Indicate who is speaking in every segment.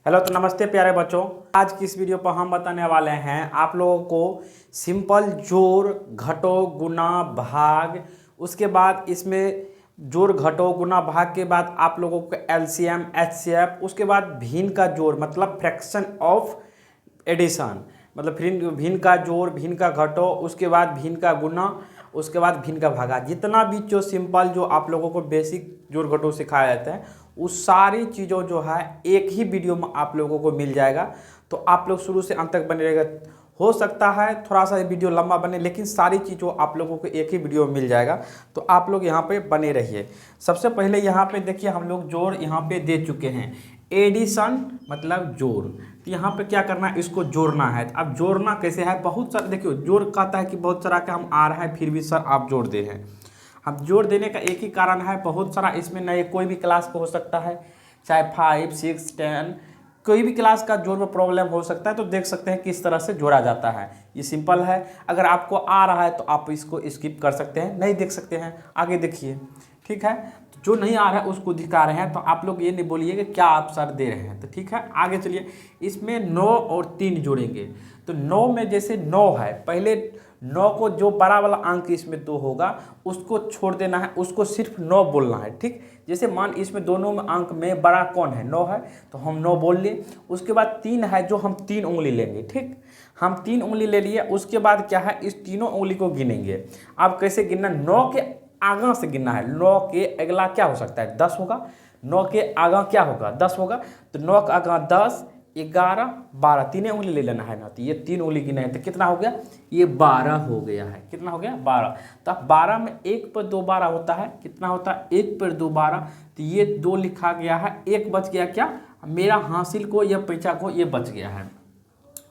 Speaker 1: Hello तो नमस्ते प्यारे बच्चों। आज की इस वीडियो पर हम बताने वाले हैं आप लोगों को सिंपल जोड़ घटो गुना भाग। उसके बाद इसमें जोड़ घटो गुना भाग के बाद आप लोगों को एलसीएम एचसीएफ, उसके बाद भिन्न का जोड़ मतलब फ्रैक्शन ऑफ एडिशन, मतलब भिन्न का जोड़ भिन्न का घटो, उसके बाद भिन्न का गुना, उसके बाद भिन्न का भागा। जितना भी जो सिंपल जो आप लोगों को बेसिक जोड़ घटो सिखाया जाता है उस सारी चीज़ों जो है एक ही वीडियो में आप लोगों को मिल जाएगा। तो आप लोग शुरू से अंत तक बने रहेगा। हो सकता है थोड़ा सा वीडियो लंबा बने, लेकिन सारी चीज़ों आप लोगों को एक ही वीडियो में मिल जाएगा। तो आप लोग यहाँ पे बने रहिए। सबसे पहले यहाँ पे देखिए हम लोग जोड़ यहाँ पे दे चुके हैं। एडिशन मतलब जोड़, तो यहाँ पे क्या करना है, इसको जोड़ना है। अब जोड़ना कैसे है, बहुत सारा देखियो जोड़ कहता है कि बहुत सारा काम आ रहा है फिर भी सर आप जोड़ दे हैं। हम जोड़ देने का एक ही कारण है, बहुत सारा इसमें नए कोई भी क्लास को हो सकता है, चाहे 5, 6, 10 कोई भी क्लास का जोड़ में प्रॉब्लम हो सकता है। तो देख सकते हैं किस तरह से जोड़ा जाता है। ये सिंपल है, अगर आपको आ रहा है तो आप इसको स्किप कर सकते हैं, नहीं देख सकते हैं आगे देखिए, ठीक है। तो जो नहीं आ रहा है उसको दिखा रहे हैं, तो आप लोग ये नहीं बोलिए कि क्या आप सर दे रहे हैं। तो ठीक है आगे चलिए। इसमें 9 और 3 जोड़ेंगे। तो 9 में जैसे 9 है, पहले 9 को जो बड़ा वाला अंक इसमें 2 होगा उसको छोड़ देना है, उसको सिर्फ 9 बोलना है, ठीक। जैसे मान इसमें दोनों में अंक में बड़ा कौन है, 9 है, तो हम 9 बोल लिए। उसके बाद 3 है जो हम 3 उंगली लेंगे, ठीक। हम 3 उंगली ले लिए। उसके बाद क्या है, इस तीनों उंगली को गिनेंगे। अब कैसे गिनना, 9 के आगा से गिनना है। 9 के अगला क्या हो सकता है, 10 होगा। 9 के आगा क्या होगा, 10 होगा। तो 9 का आगा 10, 11, 12 तीन उंगली ले लेना है ना। तो ये 3 उंगली गिना है तो कितना हो गया, ये 12 हो गया है। कितना हो गया, 12। तो अब 12 में 1 पर 2 12 होता है, कितना होता है 1 पर 2 12। तो ये 2 लिखा गया है, 1 बच गया क्या, मेरा हासिल को या पैसा को ये बच गया है।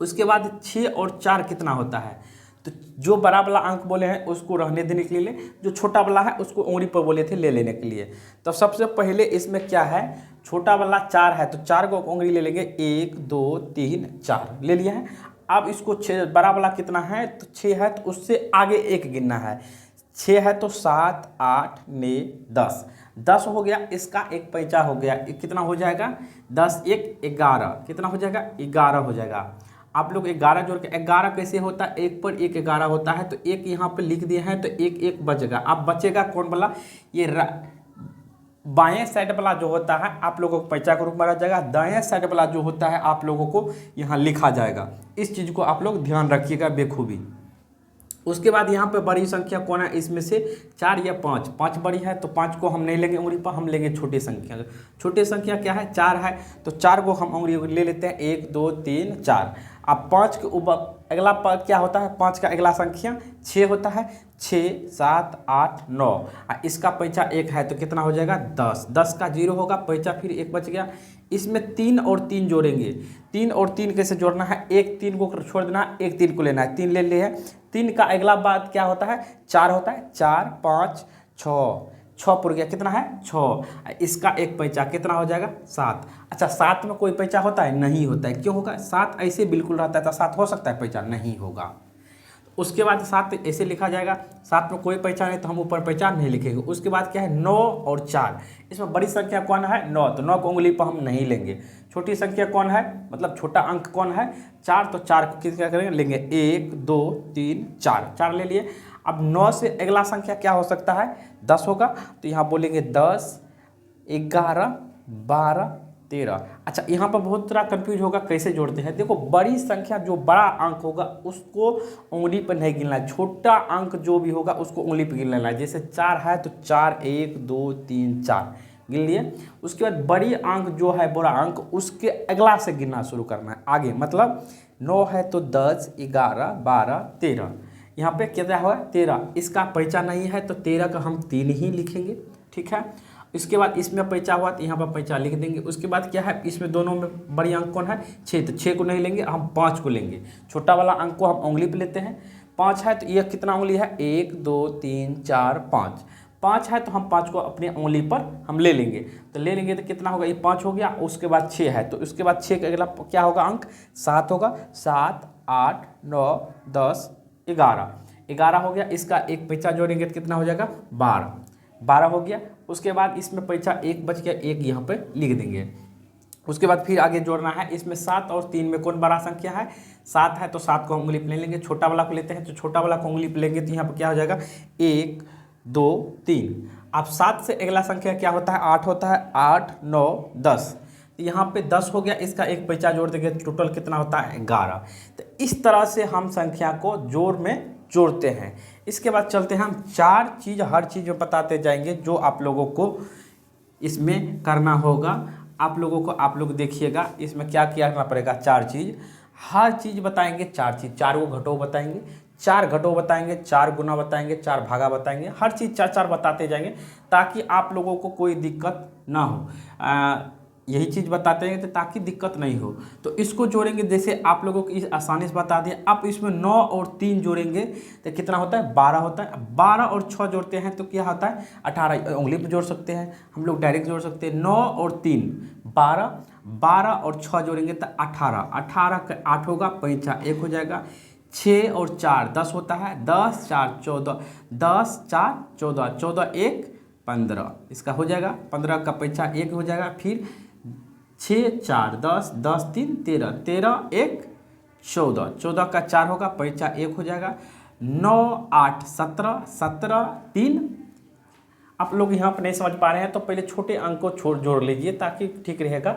Speaker 1: उसके बाद 6 और 4 कितना होता है, तो जो बड़ा वाला अंक बोले हैं उसको रहने देने के लिए, जो छोटा वाला है उसको उंगली पर बोले थे ले लेने के लिए। तो सबसे पहले इसमें क्या है, छोटा वाला 4 है तो 4 को उंगली ले लेंगे, 1 2 3 4 ले लिया है। अब इसको 6, बड़ा वाला कितना है तो 6 है, तो उससे आगे 1 गिनना है। 6 है तो 7 8 9 10, 10 हो गया, इसका एक पैंचा हो गया, कितना हो जाएगा 10 1 11, कितना हो जाएगा 11 हो जाएगा। आप लोग 11 जोड़ के, 11 कैसे होता है, 1 पर 1 11 होता है। तो 1 यहाँ पे लिख दिए हैं तो 1 1 बचेगा। अब बचेगा कौन वाला, ये बाएं साइड वाला जो होता है आप लोगों को पैंचा के रूप में रह जाएगा। दाएं साइड वाला जो होता है आप लोगों को यहाँ लिखा जाएगा। इस चीज़ को आप लोग ध्यान रखिएगा बेखूबी। उसके बाद यहाँ पे बड़ी संख्या कौन है, इसमें से 4 या 5, 5 बड़ी है तो 5 को हम नहीं लेंगे उंगली पर, हम लेंगे छोटी संख्या। छोटी संख्या क्या है, 4 है, तो 4 को हम उंगली ले लेते हैं, 1 2 3 4। अब 5 के ऊपर अगला क्या होता है, 5 का अगला संख्या 6 होता है, 6 7 8 9। इसका पैंचा 1 है तो कितना हो जाएगा 10, 10 का 0 होगा, पैंचा फिर 1 बच गया। इसमें 3 और 3 जोड़ेंगे। 3 और 3 कैसे जोड़ना है, एक 3 को छोड़ देना है, एक 3 को लेना है, 3 ले लिए है। 3 का अगला बात क्या होता है, 4 होता है, 4 5 6, 6 पुर गया, कितना है 6। इसका एक पैंचा कितना हो जाएगा 7। अच्छा 7 में कोई पैंचा होता है, नहीं होता है, क्यों होगा, 7 ऐसे बिल्कुल रहता है, तो 7 हो सकता है पैंचा, नहीं होगा। उसके बाद 7 ऐसे लिखा जाएगा, 7 में कोई पैंचा नहीं तो हम ऊपर पैंचा नहीं लिखेंगे। उसके बाद क्या है 9 और 4, इसमें बड़ी संख्या कौन है 9, तो 9 को उंगली पर हम नहीं लेंगे। छोटी संख्या कौन है, मतलब छोटा अंक कौन है 4, तो 4 को किस क्या करेंगे लेंगे, 1 2 3 4, 4 ले लिए। अब 9 से अगला संख्या क्या हो सकता है 10 होगा, तो यहाँ बोलेंगे 10 11 12 13। अच्छा यहाँ पर बहुत तरह कंफ्यूज होगा कैसे जोड़ते हैं। देखो बड़ी संख्या जो बड़ा अंक होगा उसको उंगली पर नहीं गिनना है, छोटा अंक जो भी होगा उसको उंगली पर गिन लेना है। जैसे 4 है तो 4 1 2 3 4 गिन लिए। उसके बाद बड़ी अंक जो है बड़ा अंक उसके अगला से गिनना शुरू करना है आगे, मतलब 9 है तो 10 11 12 13, यहाँ पे क्या हुआ 13, इसका पैंचा नहीं है तो 13 का हम 3 ही लिखेंगे, ठीक है। इसके बाद इसमें पैंचा हुआ तो यहाँ पर पैंचा लिख देंगे। उसके बाद क्या है, इसमें दोनों में बड़ी अंक कौन है 6, तो 6 को नहीं लेंगे, हम 5 को लेंगे। छोटा वाला अंक को हम उंगली पे लेते हैं। 5 है तो ये कितना उंगली है 1 2 3 4 5, 5 है तो हम 5 को अपनी उंगली पर हम ले लेंगे। तो ले लेंगे तो कितना होगा, ये 5 हो गया। उसके बाद 6 है तो उसके बाद 6 का अगला क्या होगा अंक 7 होगा, 7 8 9 10 11, 11 हो गया। इसका एक पैंचा जोड़ेंगे तो कितना हो जाएगा 12, 12 हो गया। उसके बाद इसमें पैंचा 1 बच गया, 1 यहाँ पे लिख देंगे। उसके बाद फिर आगे जोड़ना है। इसमें 7 और 3 में कौन बड़ा संख्या है? 7 है, तो 7 को उंगली पे ले लेंगे। छोटा वाला को लेते हैं, तो छोटा वाला को उंगली पे लेंगे, तो यहाँ पर क्या हो जाएगा? 1 2 3। अब 7 से अगला संख्या क्या होता है? 8 होता है। 8 9 10, तो यहाँ पे 10 हो गया, इसका एक पैसा जोड़ देंगे, टोटल कितना होता है? 11। तो इस तरह से हम संख्या को जोड़ में जोड़ते हैं। इसके बाद चलते हैं हम 4 चीज़, हर चीज़ में बताते जाएंगे जो आप लोगों को इसमें करना होगा। आप लोग देखिएगा इसमें क्या क्या करना पड़ेगा। 4 चीज़, हर चीज़ बताएंगे। 4 चीज़, 4 को घटों बताएंगे, 4 घटों बताएंगे, 4 गुना बताएंगे, 4 भागा बताएंगे। हर चीज़ 4 बताते जाएंगे ताकि आप लोगों को कोई दिक्कत ना हो। यही चीज़ बताते हैं तो ताकि दिक्कत नहीं हो। तो इसको जोड़ेंगे, जैसे आप लोगों को इस आसानी से बता दें। आप इसमें 9 और 3 जोड़ेंगे तो कितना होता है? 12 होता है। 12 और 6 जोड़ते हैं तो क्या होता है? 18। उंगली पर जोड़ सकते हैं, हम लोग डायरेक्ट जोड़ सकते हैं। 9 और 3 12, 12 और 6 जोड़ेंगे तो 18। 18 का 8 होगा, 5 1 हो जाएगा। 6 और 4 10 होता है। 10 4 14, 10 4 14, 14 1 15, इसका हो जाएगा। 15 का पैसा 1 हो जाएगा। फिर 6 4 10, 10 3 13, 13 1 14, 14 का 4 होगा, पैसा 1 हो जाएगा। 9 8 17, 17 3। आप लोग यहाँ पर नहीं समझ पा रहे हैं तो पहले छोटे अंक को जोड़ लीजिए ताकि ठीक रहेगा,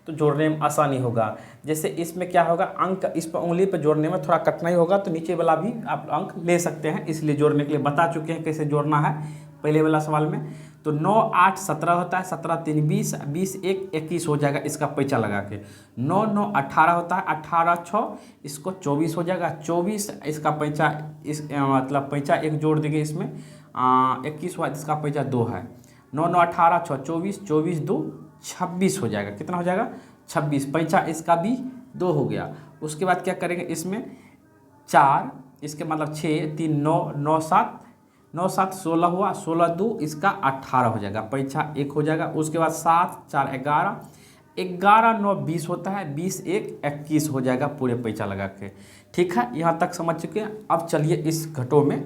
Speaker 1: तो जोड़ने में आसानी होगा। जैसे इसमें क्या होगा? अंक इस पर उंगली पर जोड़ने में थोड़ा कठिनाई होगा, तो नीचे वाला भी आप अंक ले सकते हैं। इसलिए जोड़ने के लिए बता चुके हैं कैसे जोड़ना है पहले वाला सवाल में। तो 9 8 17 होता है, 17 3 20, 20 1 21 हो जाएगा इसका पैसा लगा के। 9 9 18 होता है, 18 6 इसको 24 हो जाएगा। 24 इसका पैसा, इस मतलब पैसा 1 जोड़ देंगे इसमें, 21 हुआ, इसका पैसा 2 है। 9 9 18 6 24, 24 2 26 हो जाएगा। कितना हो जाएगा? 26। पैसा इसका भी 2 हो गया। उसके बाद क्या करेंगे? इसमें 4, इसके मतलब 6 3 9 9 7, 9 7 16 हुआ, 16 2 इसका 18 हो जाएगा, पैसा 1 हो जाएगा। उसके बाद 7 4 11, 11 9 20 होता है, 20 1 21 हो जाएगा पूरे पैसा लगा के। ठीक है, यहाँ तक समझ चुके हैं। अब चलिए इस घटों में,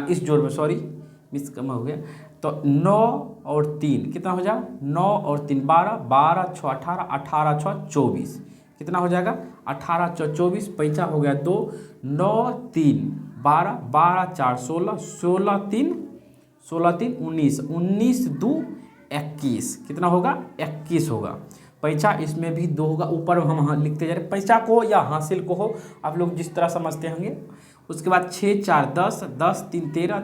Speaker 1: इस जोड़ में, सॉरी मिस कम हो गया। तो 9 और 3 कितना हो जाएगा? 9 और 3 12, 12 6 18, 18 6 24, कितना हो जाएगा? 18 6 24, पैसा हो गया 2। 9 3 12, 12 4 16, 16 3 19, 19 2 21, कितना होगा? 21 होगा। पैसा इसमें भी 2 होगा। ऊपर हम लिखते जा रहे, पैसा को या हासिल को हो, आप लोग जिस तरह समझते होंगे। उसके बाद 6 4 10, 10 3 13,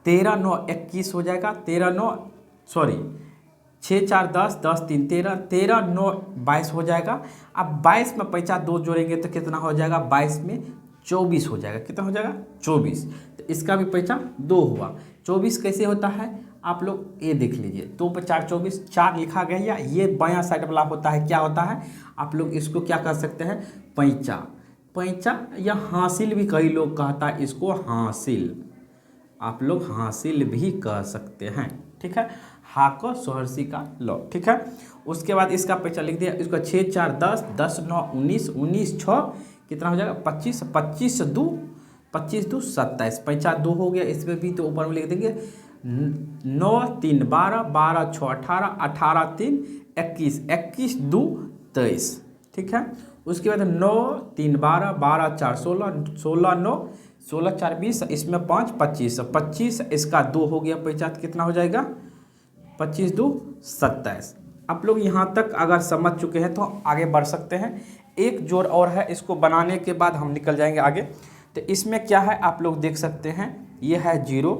Speaker 1: 13 9 21 हो जाएगा। 13 9 सॉरी 6 4 10, 10 3 13, 13 9 22 हो जाएगा। अब 22 में पैसा 2 जोड़ेंगे तो कितना हो जाएगा? 22 में 24 हो जाएगा। कितना हो जाएगा? 24। तो इसका भी पैसा 2 हुआ। 24 कैसे होता है? आप लोग ये देख लीजिए, 2 पर 4 24, 4 लिखा गया। ये बायां साइड वाला होता है, क्या होता है? आप लोग इसको क्या कर सकते हैं? पैंचा। पैंचा या हासिल भी कई लोग कहता है इसको, हासिल। आप लोग हासिल भी कह सकते हैं। ठीक है, हा को सोहरसी का लो। ठीक है, उसके बाद इसका पैसा लिख दिया। इसका 6 4 10, 10 9 19, 19 6 कितना हो जाएगा? 25, 25 2 27, पैसा 2 हो गया। इसमें भी तो ऊपर में लिख देंगे 9 3 12, 12 6 18, 18 3 21, 21 2 23। ठीक है, उसके बाद 9 3 12, 12 4 16, 16 9 16 4 20, इसमें 5 25, 25 इसका 2 हो गया। पैसा कितना हो जाएगा? 25 2 27। आप लोग यहाँ तक अगर समझ चुके हैं तो आगे बढ़ सकते हैं। एक जोड़ और है, इसको बनाने के बाद हम निकल जाएंगे आगे। तो इसमें क्या है आप लोग देख सकते हैं, ये है 0।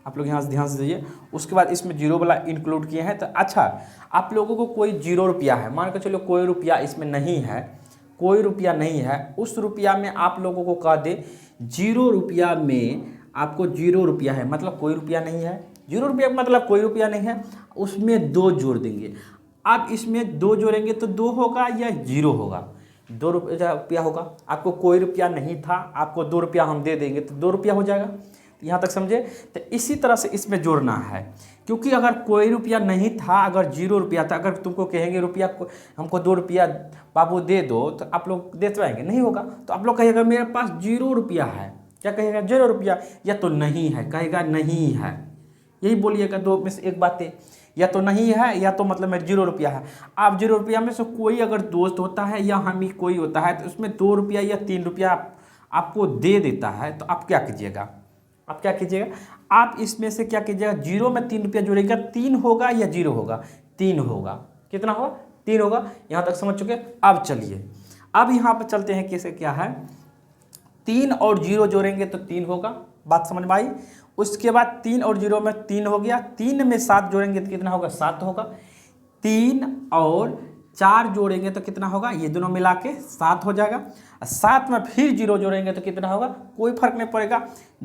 Speaker 1: आप लोग यहाँ से ध्यान से दीजिए। उसके बाद इसमें 0 वाला इंक्लूड किए हैं। तो अच्छा, आप लोगों को कोई 0 रुपया है, मान के चलो कोई रुपया इसमें नहीं है, कोई रुपया नहीं है, उस रुपया में आप लोगों को कह दे 0 रुपया में आपको 0 रुपया है, मतलब कोई रुपया नहीं है। 0 रुपया मतलब कोई रुपया नहीं है, उसमें 2 जोड़ देंगे। अब इसमें 2 जोड़ेंगे तो 2 होगा या 0 होगा? 2 रुपया होगा। आपको कोई रुपया नहीं था, आपको 2 रुपया हम दे देंगे तो 2 रुपया हो जाएगा। यहाँ तक समझे? तो इसी तरह से इसमें जोड़ना है, क्योंकि अगर कोई रुपया नहीं था, अगर 0 रुपया था, अगर तुमको कहेंगे रुपया को हमको 2 रुपया बाबू दे दो, तो आप लोग दे पाएंगे? नहीं होगा। तो आप लोग कहिएगा मेरे पास 0 रुपया है। क्या कहिएगा? 0 रुपया। या तो नहीं है, कहेगा नहीं है, यही बोलिएगा। 2 में से एक बातें, या तो नहीं है या तो मतलब में 0 रुपया है। आप 0 रुपया में से कोई अगर दोस्त होता है या हम ही कोई होता है तो उसमें 2 रुपया या 3 रुपया आपको दे देता है, तो आप क्या कीजिएगा? आप क्या कीजिएगा? आप इसमें से क्या कीजिएगा? 0 में 3 रुपया जोड़ेगा, 3 होगा या 0 होगा? 3 होगा। कितना होगा? 3 होगा। यहाँ तक समझ चुके? अब चलिए, अब यहाँ पर चलते हैं कैसे क्या है। 3 और 0 जोड़ेंगे तो 3 होगा, बात समझ में आई। उसके बाद 3 और 0 में 3 हो गया, 3 में 7 जोड़ेंगे तो कितना होगा? 7 होगा। 3 और 4 जोड़ेंगे तो कितना होगा? ये दोनों मिला के 7 हो जाएगा। 7 में फिर 0 जोड़ेंगे तो कितना होगा? कोई फर्क नहीं पड़ेगा,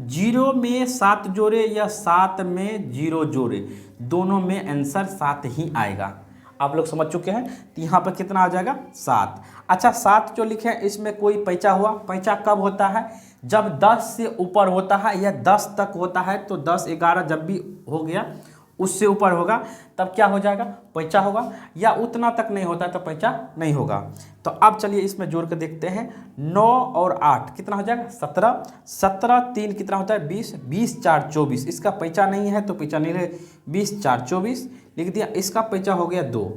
Speaker 1: 0 में 7 जोड़े या 7 में 0 जोड़े, दोनों में आंसर 7 ही आएगा। आप लोग समझ चुके हैं। तो यहाँ पर कितना आ जाएगा? 7। अच्छा, 7 जो लिखे हैं इसमें कोई पैंचा हुआ? पैंचा कब होता है? जब 10 से ऊपर होता है या 10 तक होता है, तो 10 11 जब भी हो गया उससे ऊपर होगा तब क्या हो जाएगा? पैंचा होगा। या उतना तक नहीं होता तो पैंचा नहीं होगा। तो अब चलिए इसमें जोड़ कर देखते हैं। 9 और 8 कितना हो जाएगा? 17। 17 3 कितना होता है? 20। 20 4 24। इसका पैंचा नहीं है तो पैंचा नहीं रहे, 20 4 24 लिख दिया। इसका पैंचा हो गया 2।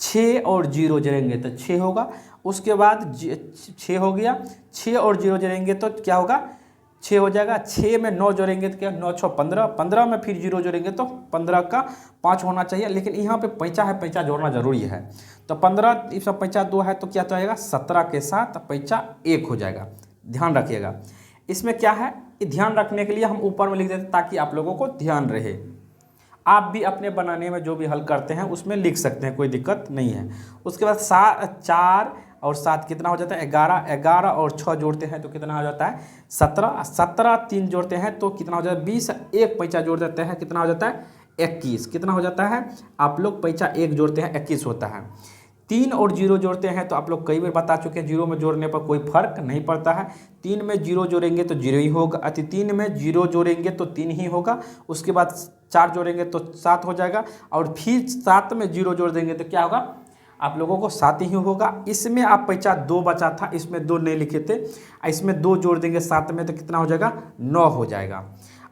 Speaker 1: 6 और 0 जोड़ेंगे तो 6 होगा। उसके बाद 6 हो गया, 6 और 0 जोड़ेंगे तो क्या होगा? 6 हो जाएगा। 6 में 9 जोड़ेंगे तो क्या? 9 6 15। 15 में फिर 0 जोड़ेंगे तो 15 का 5 होना चाहिए, लेकिन यहाँ पे पैंचा है, पैंचा जोड़ना जरूरी है। तो 15 इसका पैंचा 2 है तो क्या तो आएगा? 17 के साथ पैंचा 1 हो जाएगा। ध्यान रखिएगा। इसमें क्या है, ध्यान रखने के लिए हम ऊपर में लिख देते ताकि आप लोगों को ध्यान रहे। आप भी अपने बनाने में जो भी हल करते हैं उसमें लिख सकते हैं, कोई दिक्कत नहीं है। उसके बाद 4 और 7 कितना हो जाता है? 11। 11 और 6 जोड़ते हैं तो कितना हो जाता है? 17। 17 3 जोड़ते हैं तो कितना हो जाता है? 20। एक पैंचा जोड़ देते हैं, कितना हो जाता है? 21। कितना हो जाता है? आप लोग पैंचा 1 जोड़ते हैं, 21 होता है। 3 और 0 जोड़ते हैं तो आप लोग कई बार बता चुके हैं, 0 में जोड़ने पर कोई फर्क नहीं पड़ता है। 3 में 0 जोड़ेंगे तो 0 ही होगा, 3 में 0 जोड़ेंगे तो 3 ही होगा। उसके बाद 4 जोड़ेंगे तो 7 हो जाएगा, और फिर 7 में 0 जोड़ देंगे तो क्या होगा? आप लोगों को 7 ही होगा। इसमें आप पैंचा 2 बचा था, इसमें 2 नहीं लिखे थे, इसमें 2 जोड़ देंगे 7 में तो कितना हो जाएगा? 9 हो जाएगा।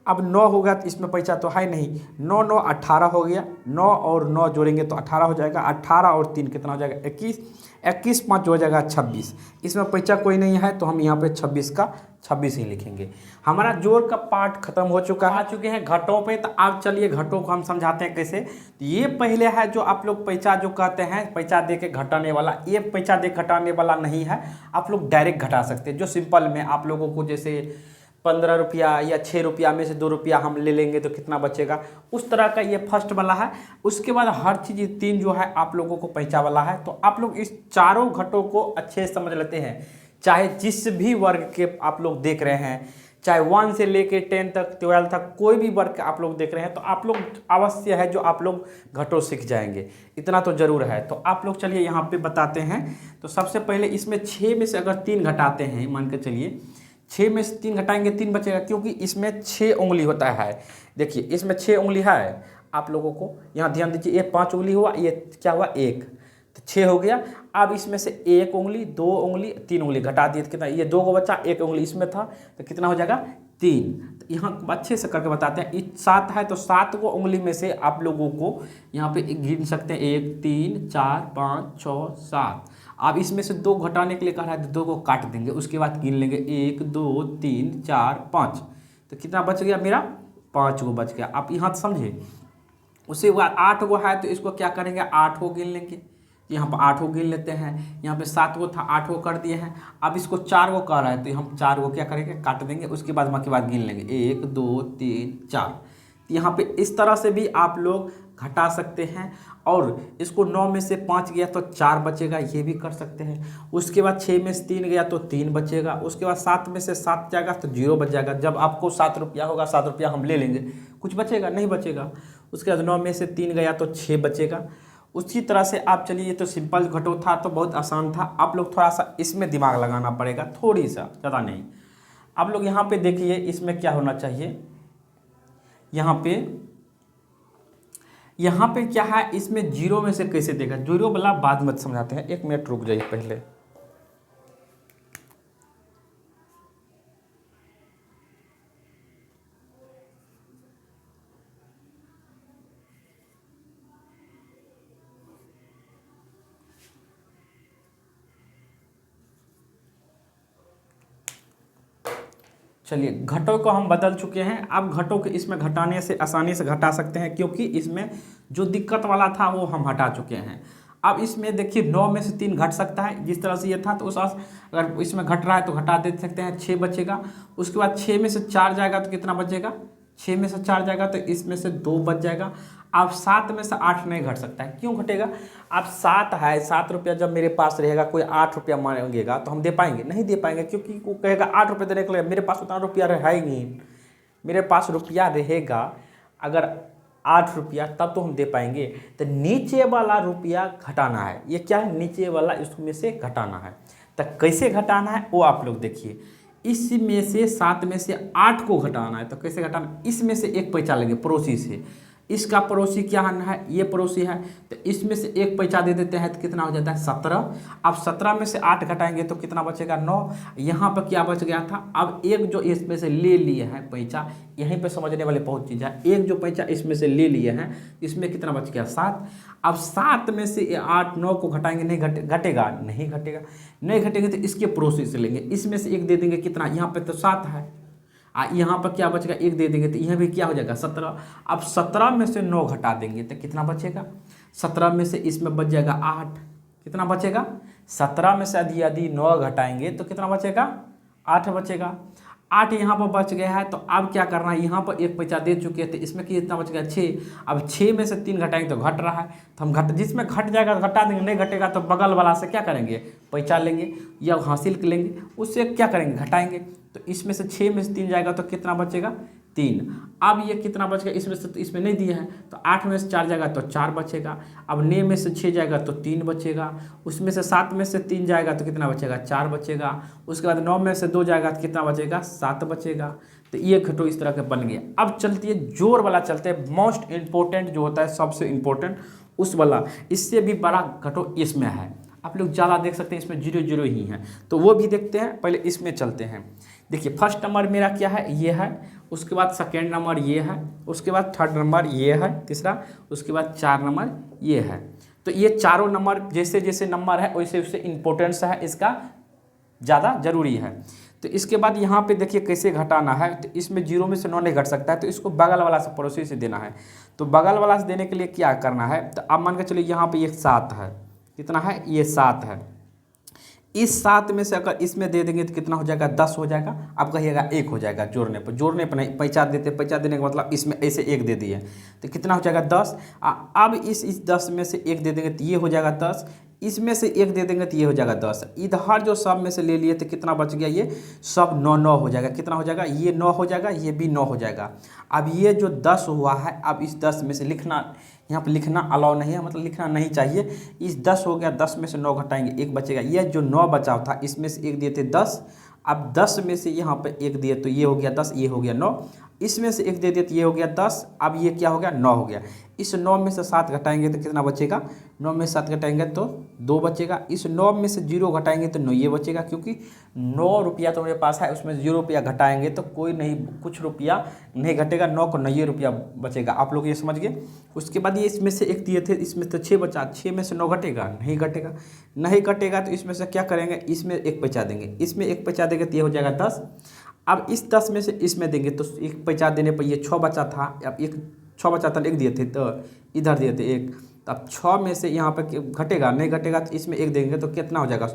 Speaker 1: अब 9 होगा तो इसमें पैंचा तो है नहीं, 9 9 18 हो गया। 9 और 9 जोड़ेंगे तो 18 हो जाएगा। 18 और 3 कितना हो जाएगा? 21। 21 5 हो जाएगा 26। इसमें पैंचा कोई नहीं है तो हम यहाँ पे 26 का 26 ही लिखेंगे। हमारा जोड़ का पार्ट खत्म हो चुका है। आ चुके हैं घटों पे, तो आप चलिए घटों को हम समझाते हैं कैसे। तो ये पहले है जो आप लोग पैंचा जो कहते हैं, पैंचा दे के घटाने वाला, ये पैंचा दे घटाने वाला नहीं है। आप लोग डायरेक्ट घटा सकते हैं, जो सिंपल में आप लोगों को जैसे 15 रुपया या 6 रुपया में से 2 रुपया हम ले लेंगे तो कितना बचेगा, उस तरह का ये फर्स्ट वाला है। उसके बाद हर चीज़ 3 जो है आप लोगों को पैंचा वाला है। तो आप लोग इस चारों घटों को अच्छे से समझ लेते हैं, चाहे जिस भी वर्ग के आप लोग देख रहे हैं, चाहे 1 से लेके 10 तक 12 तक कोई भी वर्ग आप लोग देख रहे हैं, तो आप लोग अवश्य है जो आप लोग घटों सीख जाएंगे, इतना तो जरूर है। तो आप लोग चलिए यहाँ पे बताते हैं। तो सबसे पहले इसमें 6 में से अगर 3 घटाते हैं, मान के चलिए 6 में से 3 घटाएंगे 3 बचेगा, क्योंकि इसमें 6 उंगली होता है। देखिए इसमें 6 उंगली है, आप लोगों को यहाँ ध्यान दीजिए। ये 5 उंगली हुआ, ये क्या हुआ? 1, तो 6 हो गया। अब इसमें से 1 उंगली 2 उंगली 3 उंगली घटा दिए तो कितना? ये 2 को बचा, 1 उंगली इसमें था तो कितना हो जाएगा? 3। तो यहाँ अच्छे से करके बताते हैं। 7 है तो 7 को उंगली में से आप लोगों को यहाँ पे गिन सकते हैं, 1 3 4 5 6 7। अब इसमें से 2 घटाने के लिए कह रहा है तो 2 को काट देंगे, उसके बाद गिन लेंगे 1 2 3 4 5, तो कितना बच गया मेरा? 5 गो बच गया। आप यहाँ समझे। उसके बाद 8 गो है तो इसको क्या करेंगे? 8 को गिन लेंगे, यहाँ पर 8 को गिन लेते हैं। यहाँ पे 7 गो था, 8 को कर दिए हैं। अब इसको 4 गो कह रहा है तो हम 4 गो क्या करेंगे? काट देंगे, उसके बाद गिन लेंगे 1 2 3 4। यहाँ पे इस तरह से भी आप लोग घटा सकते हैं। और इसको 9 में से 5 गया तो 4 बचेगा, ये भी कर सकते हैं। उसके बाद 6 में से 3 गया तो 3 बचेगा। उसके बाद 7 में से 7 जाएगा तो 0 बच जाएगा। जब आपको 7 रुपया होगा, 7 रुपया हम ले लेंगे, कुछ बचेगा नहीं बचेगा। उसके बाद 9 में से 3 गया तो 6 बचेगा। उसी तरह से आप चलिए, ये तो सिंपल घटो था तो बहुत आसान था। आप लोग थोड़ा सा इसमें दिमाग लगाना पड़ेगा, थोड़ी सा, ज़्यादा नहीं। आप लोग यहाँ पे देखिए इसमें क्या होना चाहिए। यहाँ पे क्या है, इसमें 0 में से कैसे देगा? 0 वाला बाद में समझाते हैं, 1 मिनट रुक जाइए पहले। चलिए घटों को हम बदल चुके हैं। अब घटों को इसमें घटाने से आसानी से घटा सकते हैं, क्योंकि इसमें जो दिक्कत वाला था वो हम हटा चुके हैं। अब इसमें देखिए 9 में से 3 घट सकता है, जिस तरह से ये था तो उस अगर इसमें घट रहा है तो घटा दे सकते हैं, 6 बचेगा। उसके बाद 6 में से 4 जाएगा तो कितना बचेगा, 6 में से 4 जाएगा तो इसमें से 2 बच जाएगा। अब 7 में से 8 नहीं घट सकता है, क्यों घटेगा? अब 7 है, 7 रुपया जब मेरे पास रहेगा, कोई 8 रुपया मांगेगा तो हम दे पाएंगे? नहीं दे पाएंगे, क्योंकि वो कहेगा 8 रुपये देने के लिए, मेरे पास उतना रुपया रहेगा नहीं। मेरे पास रुपया रहेगा अगर 8 रुपया, तब तो हम दे पाएंगे। तो नीचे वाला रुपया घटाना है, ये क्या है, नीचे वाला इसमें से घटाना है। तो कैसे घटाना है वो आप लोग देखिए। इसमें से 7 में से 8 को घटाना है, तो कैसे घटाना? इसमें से 1 पैसा लेंगे पड़ोसी से, इसका पड़ोसी क्या है, ये पड़ोसी है, तो इसमें से 1 पैसा दे देते हैं तो कितना हो जाता है 17। अब 17 में से 8 घटाएंगे तो कितना बचेगा 9। यहाँ पर क्या बच गया था, अब एक जो इसमें से ले लिए हैं पैसा, यहीं पे समझने वाले बहुत चीज़ है। एक जो पैसा इसमें से ले लिए हैं, इसमें कितना बच गया 7। अब 7 में से 8 9 को घटाएंगे, नहीं घटेगा, नहीं घटेगा, नहीं घटेंगे तो इसके पड़ोसी से लेंगे, इसमें से 1 दे देंगे, कितना, यहाँ पे तो 7 है, यहाँ पर क्या बचेगा 1 दे देंगे तो यहाँ भी क्या हो जाएगा 17। अब 17 में से 9 घटा देंगे तो कितना बचेगा, 17 में से इसमें बच जाएगा 8, कितना बचेगा, 17 में से यदि 9 घटाएंगे तो कितना बचेगा 8 बचेगा। 8 यहाँ पर बच गया है, तो अब क्या करना है, यहाँ पर 1 पैसा दे चुके थे, इसमें कितना बच गया 6। अब 6 में से 3 घटाएंगे तो घट रहा है, तो हम जिसमें घट जाएगा तो घटा देंगे, नहीं घटेगा तो बगल वाला से क्या करेंगे, पैसा लेंगे या हासिल लेंगे, उससे क्या करेंगे, घटाएंगे। तो इसमें से 6 में से 3 जाएगा तो कितना बचेगा 3। अब ये कितना बच गया, इसमें से तो इसमें नहीं दिया है, तो 8 में से 4 जाएगा तो 4 बचेगा। अब 9 में से 6 जाएगा तो 3 बचेगा। उसमें से 7 में से 3 जाएगा तो कितना बचेगा 4 बचेगा। उसके बाद 9 में से 2 जाएगा तो कितना बचेगा 7 बचेगा। तो ये घटो इस तरह के बन गया। अब चलती है जोड़ वाला, चलते हैं मोस्ट इम्पोर्टेंट जो होता है, सबसे इम्पोर्टेंट उस वाला, इससे भी बड़ा घटो इसमें है। आप लोग ज़्यादा देख सकते हैं, इसमें 0 0 ही है, तो वो भी देखते हैं। पहले इसमें चलते हैं। देखिए फर्स्ट नंबर मेरा क्या है, ये है, उसके बाद सेकेंड नंबर ये है, उसके बाद थर्ड नंबर ये है, तीसरा, उसके बाद 4 नंबर ये है। तो ये चारों नंबर जैसे जैसे नंबर है वैसे वैसे इम्पोर्टेंस है इसका ज़्यादा जरूरी है। तो इसके बाद यहाँ पे देखिए कैसे घटाना है। तो इसमें 0 में से 9 नहीं घट सकता है, तो इसको बगल वाला से पड़ोसी से देना है। तो बगल वाला से देने के लिए क्या करना है, तो आप मान के चलिए यहाँ पे ये 7 है, कितना है, ये 7 है। इस 7 में से अगर इसमें दे देंगे तो कितना हो जाएगा 10 हो जाएगा। अब कहिएगा 1 हो जाएगा, जोड़ने पर नहीं, पैसा देते, पैसा देने का मतलब इसमें ऐसे 1 दे दिए तो कितना हो जाएगा 10। अब इस 10 में से 1 दे देंगे तो ये हो जाएगा 10, इसमें से 1 दे देंगे तो ये हो जाएगा 10। इधर जो सब में से ले लिए तो कितना बच गया, ये सब 9 9 हो जाएगा। कितना हो जाएगा, ये 9 हो जाएगा, ये भी 9 हो जाएगा। अब ये जो 10 हुआ है, अब इस 10 में से लिखना, यहाँ पे लिखना अलाउ नहीं है, मतलब लिखना नहीं चाहिए। इस 10 हो गया, 10 में से 9 घटाएंगे 1 बचेगा। ये जो 9 बचा था इसमें से 1 दिए थे 10, अब 10 में से यहाँ पे 1 दिए तो ये हो गया 10, ये हो गया 9, इसमें से 1 दे दिए तो ये हो गया 10, अब ये क्या हो गया 9 हो गया। इस 9 में से 7 घटाएंगे तो कितना बचेगा, 9 में से 7 घटाएंगे तो 2 बचेगा। इस 9 में से 0 घटाएंगे तो 9 ये बचेगा, क्योंकि 9 रुपया तो मेरे पास है, उसमें 0 रुपया घटाएंगे तो कोई नहीं, कुछ रुपया नहीं घटेगा, 9 को 9 रुपया बचेगा। आप लोग ये समझ गए। उसके बाद ये इसमें से 1 दिए थे, इसमें तो 6 बचा, 6 में से 9 घटेगा, नहीं घटेगा, नहीं घटेगा तो इसमें से क्या करेंगे, इसमें 1 पैसा देंगे, इसमें 1 पैसा देंगे तो ये हो जाएगा 10। अब इस 10 में से इसमें देंगे तो 1 पैसा देने पर ये 6 बचा था, अब 6 बचा था, 1 दिए थे तो इधर दिए थे 1, अब 6 में से यहाँ पे घटेगा, नहीं घटेगा तो इसमें 1 देंगे तो कितना हो जाएगा,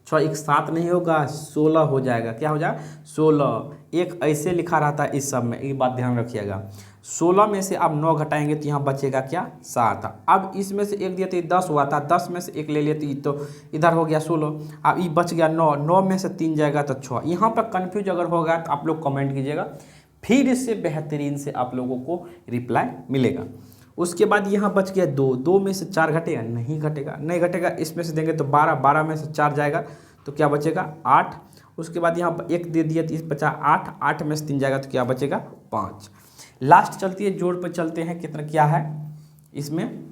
Speaker 1: 6 1 7 नहीं होगा, 16 हो जाएगा। क्या हो जाएगा 16। एक ऐसे लिखा रहता है इस सब में, ये बात ध्यान रखिएगा। 16 में से अब 9 घटाएंगे तो यहाँ बचेगा क्या 7। अब इसमें से 1 दिए थे 10 हुआ था, 10 में से 1 ले लिए तो इधर हो गया 16। अब ये बच गया 9, 9 में से 3 जाएगा तो 6। यहाँ पर कन्फ्यूज अगर होगा तो आप लोग कमेंट कीजिएगा, फिर इससे बेहतरीन से आप लोगों को रिप्लाई मिलेगा। उसके बाद यहाँ बच गया 2, 2 में से 4 घटेगा, नहीं घटेगा, नहीं घटेगा। इसमें से देंगे तो 12, 12 में से 4 जाएगा तो क्या बचेगा 8। उसके बाद यहाँ 1 दे दिया तो इस बचा 8, 8 में से 3 जाएगा तो क्या बचेगा 5। लास्ट चलती है जोड़ पर चलते हैं, कितना क्या है इसमें।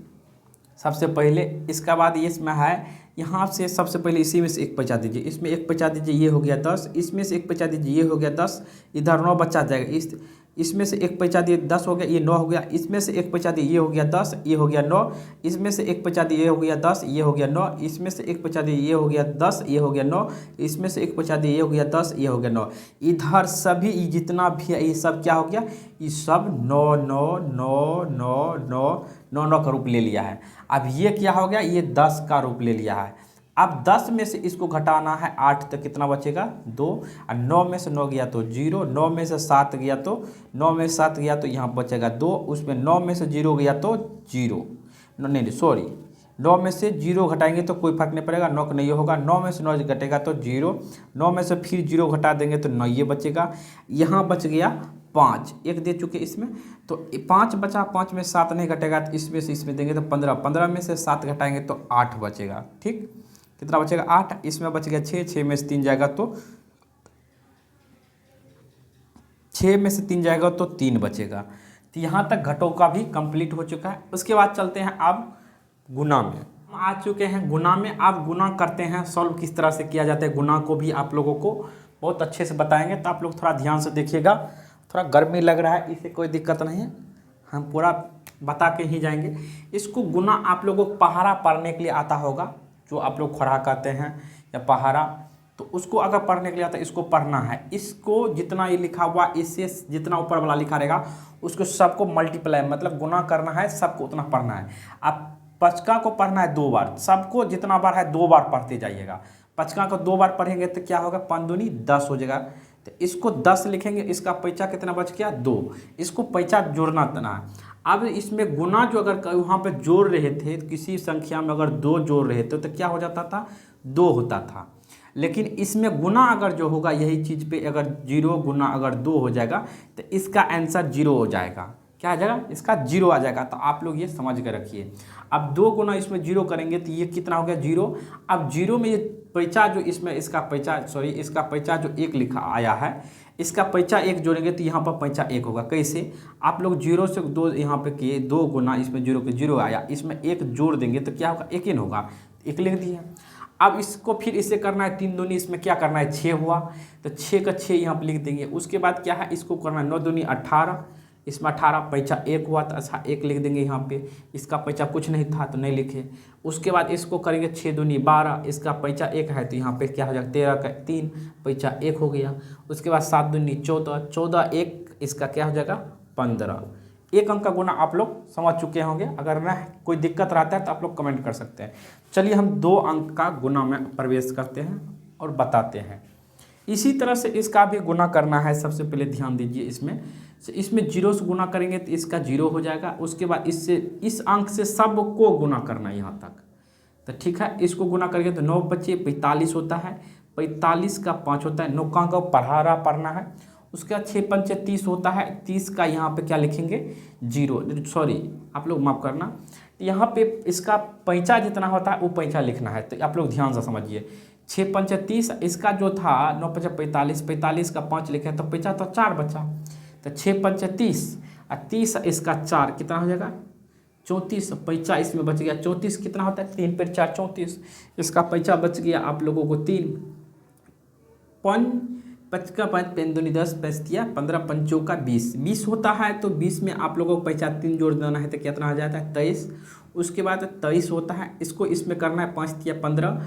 Speaker 1: सबसे पहले इसका बाद इसमें है यहाँ से सबसे पहले इसी में से एक बचा दीजिए, इसमें एक बचा दीजिए, ये हो गया 10, इसमें से एक बचा दीजिए, ये हो गया 10, इधर 9 बचा जाएगा, इसमें से एक बचा दिए 10 हो गया, ये 9 हो गया, इसमें से एक बचा दिए, ये हो गया 10, ये हो गया 9, इसमें से एक बचा दिए, ये हो गया 10, ये हो गया 9, इसमें से एक बचा दिए, ये हो गया 10, ये हो गया 9, इसमें से एक बचा दिए, ये हो गया 10, ये हो गया 9। इधर सभी जितना भी है ये सब क्या हो गया, ये सब 9 9 9 9 9 9 9 का रूप ले लिया है। अब ये क्या हो गया, ये 10 का रूप ले लिया है। अब 10 में से इसको घटाना है 8 तक, कितना बचेगा 2, और 9 में से 9 गया तो 0, 9 में से 7 गया तो 9 में से 7 गया तो यहाँ बचेगा 2, उसमें 9 में से 0 गया तो 0, नहीं सॉरी 9 में से 0 घटाएंगे तो कोई फर्क नहीं पड़ेगा, 9 का नहीं होगा, 9 में से 9 घटेगा तो 0, 9 में से फिर 0 घटा देंगे तो 9 ये बचेगा, यहाँ बच गया 5, एक दे चुके इसमें तो 5 बचा, 5 में 7 नहीं घटेगा तो इसमें से इसमें देंगे तो 15, 15 में से 7 घटाएंगे तो 8 बचेगा। ठीक, कितना बचेगा 8, इसमें बच गया 6, 6 में से 3 जाएगा तो 6 में से 3 जाएगा तो 3 बचेगा। तो यहाँ तक घटों का भी कंप्लीट हो चुका है। उसके बाद चलते हैं अब गुना में। हम आ चुके हैं गुना में। आप गुना करते हैं, सॉल्व किस तरह से किया जाता है, गुना को भी आप लोगों को बहुत अच्छे से बताएंगे, तो आप लोग थोड़ा ध्यान से देखिएगा। थोड़ा गर्मी लग रहा है, इसे कोई दिक्कत नहीं है, हम पूरा बता के ही जाएंगे। इसको गुना आप लोगों को पहाड़ा पढ़ने के लिए आता होगा, जो आप लोग खड़ा कहते हैं या पहाड़ा, तो उसको अगर पढ़ने के लिए आता है, इसको पढ़ना है। इसको जितना ये लिखा हुआ, इससे जितना ऊपर वाला लिखा रहेगा उसको सबको मल्टीप्लाई मतलब गुना करना है, सबको उतना पढ़ना है। आप पचका को पढ़ना है 2 बार, सबको जितना बार है 2 बार पढ़ते जाइएगा। पचका को 2 बार पढ़ेंगे तो क्या होगा, 5 दूनी 10 हो जाएगा। तो इसको 10 लिखेंगे, इसका पैसा कितना बच गया 2, इसको पैसा जोड़ना तना है। अब इसमें गुना जो अगर वहाँ पे जोड़ रहे थे, किसी संख्या में अगर 2 जोड़ रहे थे तो क्या हो जाता था, 2 होता था। लेकिन इसमें गुना अगर जो होगा, यही चीज़ पे अगर 0 गुना अगर 2 हो जाएगा तो इसका आंसर 0 हो जाएगा। क्या आ जाएगा, इसका 0 आ जाएगा। तो आप लोग ये समझ कर रखिए। अब 2 गुना इसमें 0 करेंगे तो ये कितना हो गया 0। अब 0 में ये पैसा जो इसमें इसका पैसा इसका पैसा जो 1 लिखा आया है, इसका पैसा 1 जोड़ेंगे तो यहाँ पर पैसा 1 होगा। कैसे, आप लोग 0 से 2 यहाँ पे किए, 2 गुना इसमें 0 के 0 आया, इसमें 1 जोड़ देंगे तो क्या होगा, 1 ही होगा, 1 लिख दिया। अब इसको फिर इसे करना है 3 दूनी, इसमें क्या करना है 6 हुआ, तो 6 का 6 यहाँ पर लिख देंगे। उसके बाद क्या है, इसको करना है 9 दूनी 18, इसमें 18 पैसा 1 हुआ तो अच्छा 1 लिख देंगे यहाँ पे। इसका पैसा कुछ नहीं था तो नहीं लिखे। उसके बाद इसको करेंगे 6 दूनी 12, इसका पैसा 1 है तो यहाँ पे क्या हो जाएगा 13 का 3 पैसा 1 हो गया। उसके बाद 7 दूनी 14, 14 1 इसका क्या हो जाएगा 15। एक अंक का गुना आप लोग समझ चुके होंगे। अगर ना कोई दिक्कत रहता है तो आप लोग कमेंट कर सकते हैं। चलिए हम 2 अंक का गुना में प्रवेश करते हैं और बताते हैं। इसी तरह से इसका भी गुना करना है। सबसे पहले ध्यान दीजिए, इसमें 0 से गुना करेंगे तो इसका 0 हो जाएगा। उसके बाद इससे इस अंक से सबको गुना करना है यहाँ तक, तो ठीक है। इसको गुना करेंगे तो 9 बचे 45 होता है, 45 का 5 होता है, 9 का पढ़ारा पढ़ना है। उसके बाद 6 पंचे 30 होता है, 30 का यहाँ पे क्या लिखेंगे 0, सॉरी आप लोग माफ़ करना, यहाँ पे इसका पैसा जितना होता है वो पैसा लिखना है। तो आप लोग ध्यान से समझिए, 6 पंचे 30, इसका जो था 9 पंचे 45, 45 का 5 लिखे तो पैसा तो 4 बचा। तो 6 पंचे 30 और 30 इसका 4 कितना हो जाएगा 34, पैसा इसमें बच गया 34। कितना होता है 3 पर 4 34, इसका पैसा बच गया आप लोगों को 3। 5 का 5 पेन दूनी 10, 5 दिया 15, 5 का 20, 20 होता है। तो 20 में आप लोगों को पैसा 3 जोड़ देना है तो कितना आ जाता है 23। उसके बाद 23 होता है, इसको इसमें करना है 5 दिया 15,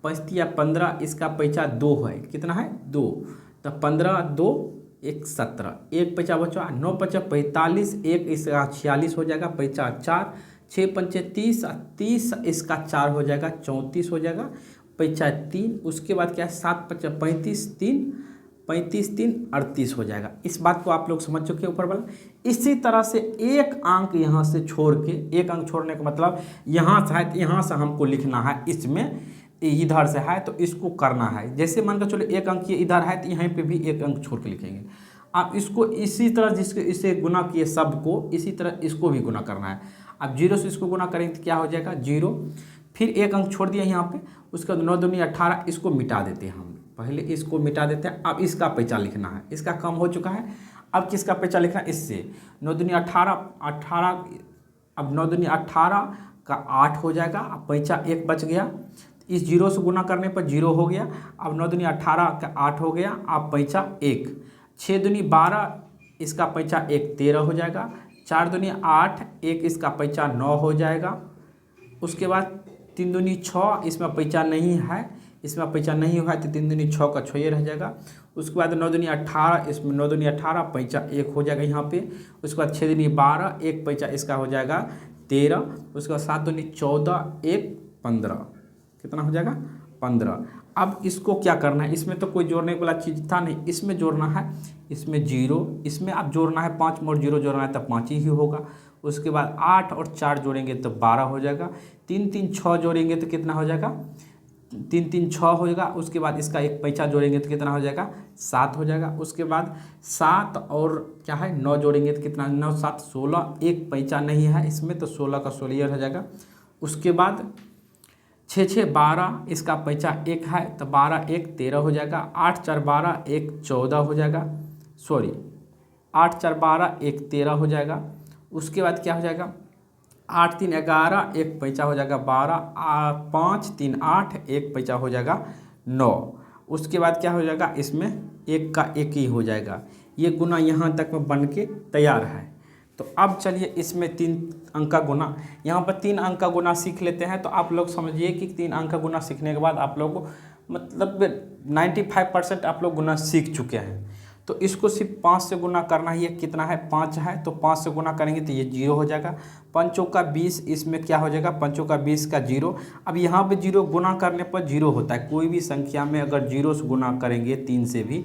Speaker 1: 5 दिया 15, इसका पैसा 2 है, कितना है 2। तो 15 2 1 17, 1 पैसा बचा, 9 पैसा 45, 1 इसका 46 हो जाएगा, पैसा 4, 6 पंचे 30, 30 इसका 4 हो जाएगा 34 हो जाएगा, पैसा 3। उसके बाद क्या है 7 पंचे 35, 3 35 3 38 हो जाएगा। इस बात को आप लोग समझ चुके हैं ऊपर वाला। इसी तरह से एक अंक यहाँ से छोड़ के, एक अंक छोड़ने का मतलब यहाँ से है, यहाँ से हमको लिखना है, इसमें इधर से है तो इसको करना है। जैसे मान कर चलो एक अंक ये इधर है तो यहाँ पे भी एक अंक छोड़ के लिखेंगे। आप इसको इसी तरह जिसके इसे गुना किए सबको, इसी तरह इसको भी गुना करना है। अब 0 से इसको गुना करेंगे तो क्या हो जाएगा 0, फिर एक अंक छोड़ दिया यहाँ पे। उसके बाद 9 दूनी 18, इसको मिटा देते हैं हम, पहले इसको मिटा देते हैं। अब इसका पैसा लिखना है, इसका कम हो चुका है। अब किसका पैसा लिखना है, इससे 9 दूनी 18, अब 9 दूनी 18 का 8 हो जाएगा, अब पैसा 1 बच गया। इस जीरो से गुना करने पर जीरो हो गया। अब 9 दूनी 18 का 8 हो गया। अब पैंचा 1, 6 दूनी 12, इसका पैंचा 1 13 हो जाएगा। 4 दूनी 8, 1 इसका पैंचा 9 हो जाएगा। उसके बाद 3 दूनी 6, इसमें पैंचा नहीं है, इसमें पैंचा नहीं हुआ है तो 3 दूनी 6 का 6 रह जाएगा। उसके बाद 9 दूनी 18, इसमें 9 दूनी 18 पैंचा 1 हो जाएगा यहाँ पे। उसके बाद 6 दूनी 12, 1 पैंचा इसका हो जाएगा 13। उसके बाद 7 दूनी 14, 1 15, कितना हो जाएगा 15। अब इसको क्या करना है, इसमें तो कोई जोड़ने वाला चीज़ था नहीं, इसमें जोड़ना है, इसमें जीरो, इसमें अब जोड़ना है 5 और 0 जोड़ना है तो 5 ही होगा। उसके बाद 8 और 4 जोड़ेंगे तो 12 हो जाएगा। 3 3 6 जोड़ेंगे तो कितना हो जाएगा 3 3 6 हो जाएगा। उसके बाद इसका एक पैंचा जोड़ेंगे तो कितना हो जाएगा 7 हो जाएगा। उसके बाद 7 और क्या है 9 जोड़ेंगे तो कितना 9 7 16, एक पैंचा नहीं है इसमें तो 16 का 16 हो जाएगा। उसके बाद 6 6 12, इसका पैंचा 1 है तो 12 1 13 हो जाएगा। 8 4 12, 1 14 हो जाएगा, सॉरी 8 4 12, 1 13 हो जाएगा। उसके बाद क्या हो जाएगा 8 3 11, 1 पैंचा हो जाएगा 12, 5 3 8, 1 पैंचा हो जाएगा 9। उसके बाद क्या हो जाएगा इसमें 1 का 1 ही हो जाएगा। ये गुना यहाँ तक में बन के तैयार है। तो अब चलिए इसमें 3 अंक का गुना, यहाँ पर 3 अंक का गुना सीख लेते हैं। तो आप लोग समझिए कि 3 अंक का गुना सीखने के बाद आप लोग को मतलब 95% आप लोग गुना सीख चुके हैं। तो इसको सिर्फ 5 से गुना करना है। ये कितना है 5 है तो 5 से गुना करेंगे तो ये 0 हो जाएगा। 5 का 20, इसमें क्या हो जाएगा 5 का 20 का 0। अब यहाँ पे 0 गुना करने पर 0 होता है। कोई भी संख्या में अगर 0 से गुना करेंगे 3 से भी,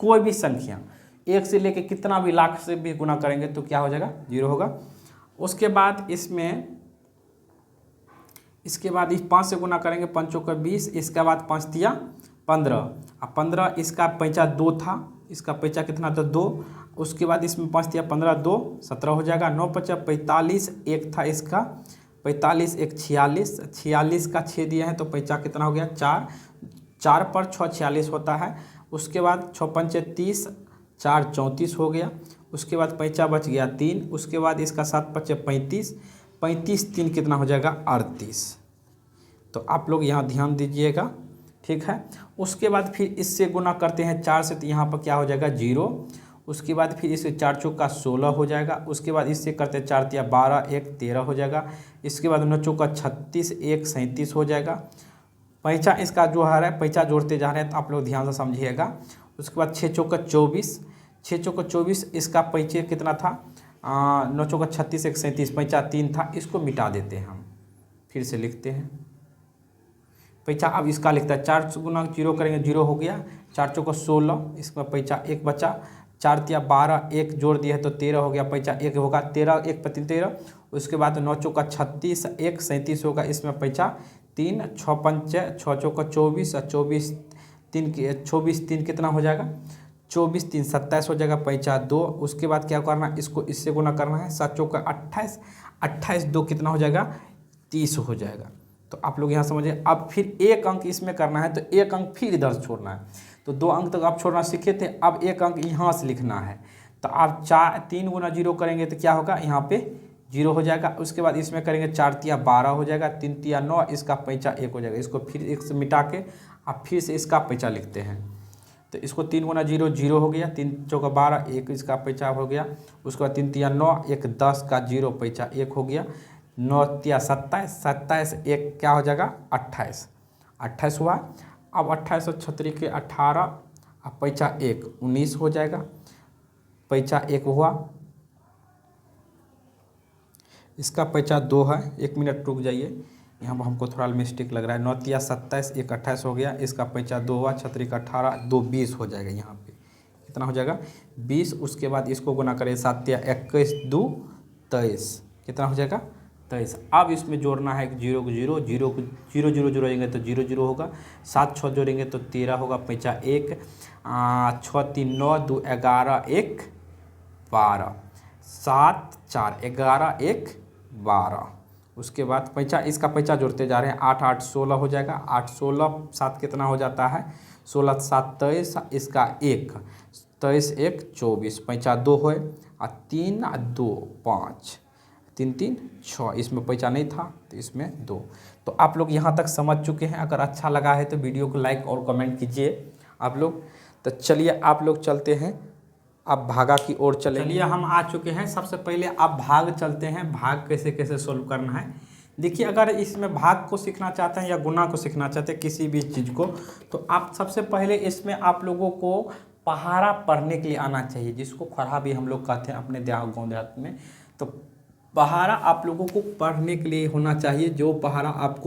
Speaker 1: कोई भी संख्या 1 से लेके कितना भी लाख से भी गुना करेंगे तो क्या हो जाएगा 0 होगा। उसके बाद इसके बाद इस 5 से गुना करेंगे 5 का 20, इसके बाद 5 तिया 15। अब 15 इसका पैंचा 2 था, इसका पैंचा कितना था 2। उसके बाद इसमें 5 तिया 15, 2 17 हो जाएगा। 9 5 45, 1 था इसका 45, 1 46, 46 का 6 दिया है तो पैंचा कितना हो गया 4, 4 पर 6 46 होता है। उसके बाद 6 5 30, 4 34 हो गया। उसके बाद पैंचा बच गया 3। उसके बाद इसका 7 5 35, 35 3 कितना हो जाएगा 38। तो आप लोग यहाँ ध्यान दीजिएगा, ठीक है। उसके बाद फिर इससे गुना करते हैं 4 से तो यहाँ पर क्या हो जाएगा 0। उसके बाद फिर इससे 4 चौका 16 हो जाएगा। उसके बाद इससे करते हैं 4 तिया 12, 1 13 हो जाएगा। इसके बाद 9 चौका 36, 1 37 हो जाएगा। पैंचा इसका जो है पैंचा जोड़ते जा रहे हैं तो आप लोग ध्यान से समझिएगा। उसके बाद 6 चौका 24, 6 चौका 24, इसका पैंचे कितना था 9 चौका 36, 1 37, पैंचा 3 था। इसको मिटा देते हैं हम, फिर से लिखते हैं पैंचा। अब इसका लिखता है 4 गुना 0 करेंगे 0 हो गया। 4 चौका 16, इसमें पैंचा 1 बचा। 4 तिया 12, 1 जोड़ दिया है तो 13 हो गया, पैंचा 1 होगा 13, 1 पति 13। उसके बाद 9 चौका 36, 1 37 होगा, इसमें पैंचा 3। 6 5 6 चौका 24, 24 3 24 3 कितना हो जाएगा 24 3 27 हो जाएगा, पैंचा 2। उसके बाद क्या करना है इसको इससे गुना करना है। 7 चौका 28, 28 2 कितना हो जाएगा 30 हो जाएगा। तो आप लोग यहाँ समझिए। अब फिर 1 अंक इसमें करना है तो 1 अंक फिर इधर छोड़ना है। तो 2 अंक तक आप छोड़ना सीखे थे, अब 1 अंक यहाँ से लिखना है। तो आप 3 गुना 0 करेंगे तो क्या होगा यहाँ पे 0 हो जाएगा। उसके बाद इसमें करेंगे 4 तिया 12 हो जाएगा, 3 तिया 9, इसका पैंचा 1 हो जाएगा। इसको फिर 1 से मिटा के आप फिर से इसका पैंचा लिखते हैं। तो इसको 3 गुना 0 0 हो गया, 3 चौका 12, 1 इसका पैंचा हो गया। उसके बाद 3 तिया 9, 1 10 का 0 पैंचा 1 हो गया। 9 तिया 27, 27 1 क्या हो जाएगा 28, 28 हुआ। अब 28 और 36 के 18, अब पैंचा 1 19 हो जाएगा, पैंचा 1 हुआ। इसका पैंचा 2 है। 1 मिनट रुक जाइए, यहाँ पर हमको थोड़ा मिस्टेक लग रहा है। 9 तिया 27, 1 28 हो गया, इसका पैंचा 2 हुआ। 36 का 18, 2 20 हो जाएगा। यहाँ पे कितना हो जाएगा 20। उसके बाद इसको गुना करें 7 तिया 21 2 23, कितना हो जाएगा 23। अब इसमें जोड़ना है 0 को 0 0 को 0 0 जोड़ेंगे तो 0 0 होगा। 7 6 जोड़ेंगे तो 13 होगा, पैंचा 1। 6 3 9 2 11 1 12, 7 4 11 1 12। उसके बाद पैंचा इसका पैंचा जोड़ते जा रहे हैं। 8 8 16 हो जाएगा। 8 16 7 कितना हो जाता है 16 7 23, इसका 1 23 1 24, पैंचा 2 हो। 3 2 5, 3 3 6, इसमें पैंचा नहीं था तो इसमें 2। तो आप लोग यहाँ तक समझ चुके हैं। अगर अच्छा लगा है तो वीडियो को लाइक और कमेंट कीजिए आप लोग। तो चलिए आप लोग चलते हैं, अब भागा की ओर चलेंगे। चलिए हम आ चुके हैं। सबसे पहले आप भाग चलते हैं, भाग कैसे कैसे सोल्व करना है। देखिए, अगर इसमें भाग को सीखना चाहते हैं या गुना को सीखना चाहते हैं किसी भी चीज़ को, तो आप सबसे पहले इसमें आप लोगों को पहाड़ा पढ़ने के लिए आना चाहिए, जिसको खड़ा भी हम लोग कहते हैं अपने गाँव देहात में। तो पहाड़ा आप लोगों को पढ़ने के लिए होना चाहिए, जो पहाड़ा आप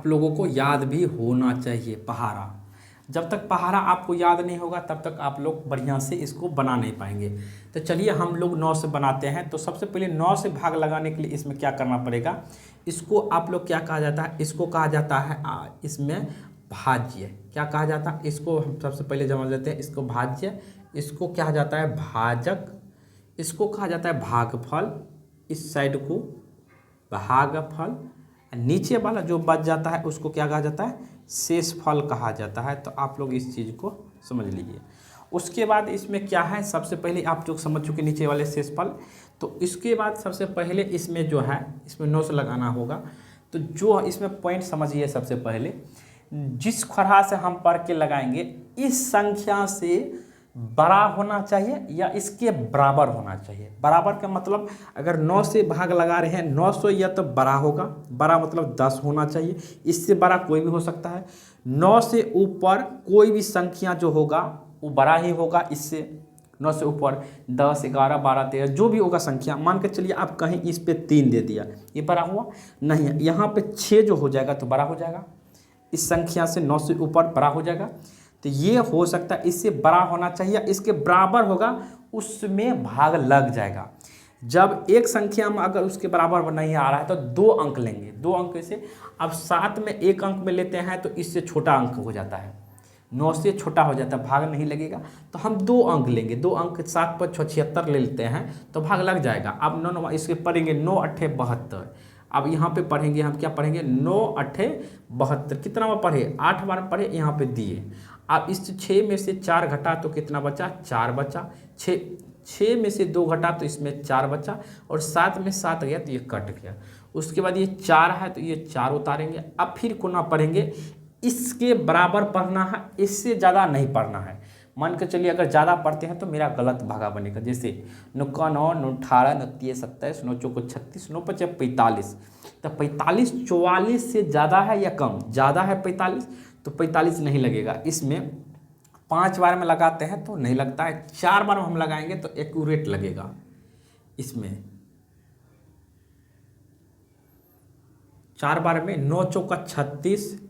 Speaker 1: लोगों को याद भी होना चाहिए। पहाड़ा जब तक पहाड़ा आपको याद नहीं होगा तब तक आप लोग बढ़िया से इसको बना नहीं पाएंगे। तो चलिए हम लोग 9 से बनाते हैं। तो सबसे पहले 9 से भाग लगाने के लिए इसमें क्या करना पड़ेगा, इसको आप लोग क्या कहा जाता है, इसको कहा जाता है इसमें भाज्य। क्या कहा जाता है, इसको हम सबसे पहले समझ लेते हैं। इसको भाज्य, इसको क्या जाता है भाजक, इसको कहा जाता है भागफल, इस साइड को भागफल, नीचे वाला जो बच जाता है उसको क्या कहा जाता है शेषफल कहा जाता है। तो आप लोग इस चीज़ को समझ लीजिए। उसके बाद इसमें क्या है, सबसे पहले आप लोग समझ चुके नीचे वाले शेषफल। तो इसके बाद सबसे पहले इसमें जो है, इसमें 9 से लगाना होगा। तो जो इसमें पॉइंट समझिए, सबसे पहले जिस खड़ा से हम पढ़ के लगाएंगे, इस संख्या से बड़ा होना चाहिए या इसके बराबर होना चाहिए। बराबर का मतलब, अगर 9 से भाग लगा रहे हैं, 900 या तो बड़ा होगा, बड़ा मतलब 10 होना चाहिए, इससे बड़ा कोई भी हो सकता है। 9 से ऊपर कोई भी संख्या जो होगा वो बड़ा ही होगा इससे। 9 से ऊपर 10, 11, 12, 13 जो भी होगा संख्या, मान के चलिए आप कहीं इस पे 3 दे दिया, ये बड़ा हुआ नहीं है। यहाँ पे 6 जो हो जाएगा तो बड़ा हो जाएगा, इस संख्या से 9 से ऊपर बड़ा हो जाएगा। तो ये हो सकता है, इससे बड़ा होना चाहिए, इसके बराबर होगा, उसमें भाग लग जाएगा। जब एक संख्या में अगर उसके बराबर नहीं आ रहा है तो 2 अंक लेंगे। 2 अंक से अब 7 में 1 अंक में लेते हैं तो इससे छोटा अंक हो जाता है, 9 से छोटा हो जाता है, भाग नहीं लगेगा। तो हम 2 अंक लेंगे, 2 अंक 7 पर 76 ले लेते हैं तो भाग लग जाएगा। अब 9 इसके पढ़ेंगे 9 8 72। अब यहाँ पे पढ़ेंगे हम, क्या पढ़ेंगे 9 8 72। कितना बार पढ़े, 8 बार पढ़े, यहाँ पे दिए। अब इस 6 में से 4 घटा तो कितना बचा, 4 बचा। 6 में से 2 घटा तो इसमें 4 बचा, और 7 में 7 गया तो ये कट गया। उसके बाद ये 4 है तो ये 4 उतारेंगे। अब फिर कोना पढ़ेंगे, इसके बराबर पढ़ना है, इससे ज़्यादा नहीं पढ़ना है। मान के चलिए अगर ज़्यादा पढ़ते हैं तो मेरा गलत भागा बनेगा। जैसे 9 का 9, 9 18, 9 3 27, 9 चौको 36, 9 5 45। तो 45 44 से ज़्यादा है या कम, ज़्यादा है 45 तो 45 नहीं लगेगा। इसमें 5 बार में लगाते हैं तो नहीं लगता है, 4 बार में हम लगाएंगे तो एक्यूरेट लगेगा। इसमें 4 बार में 9 चौका 36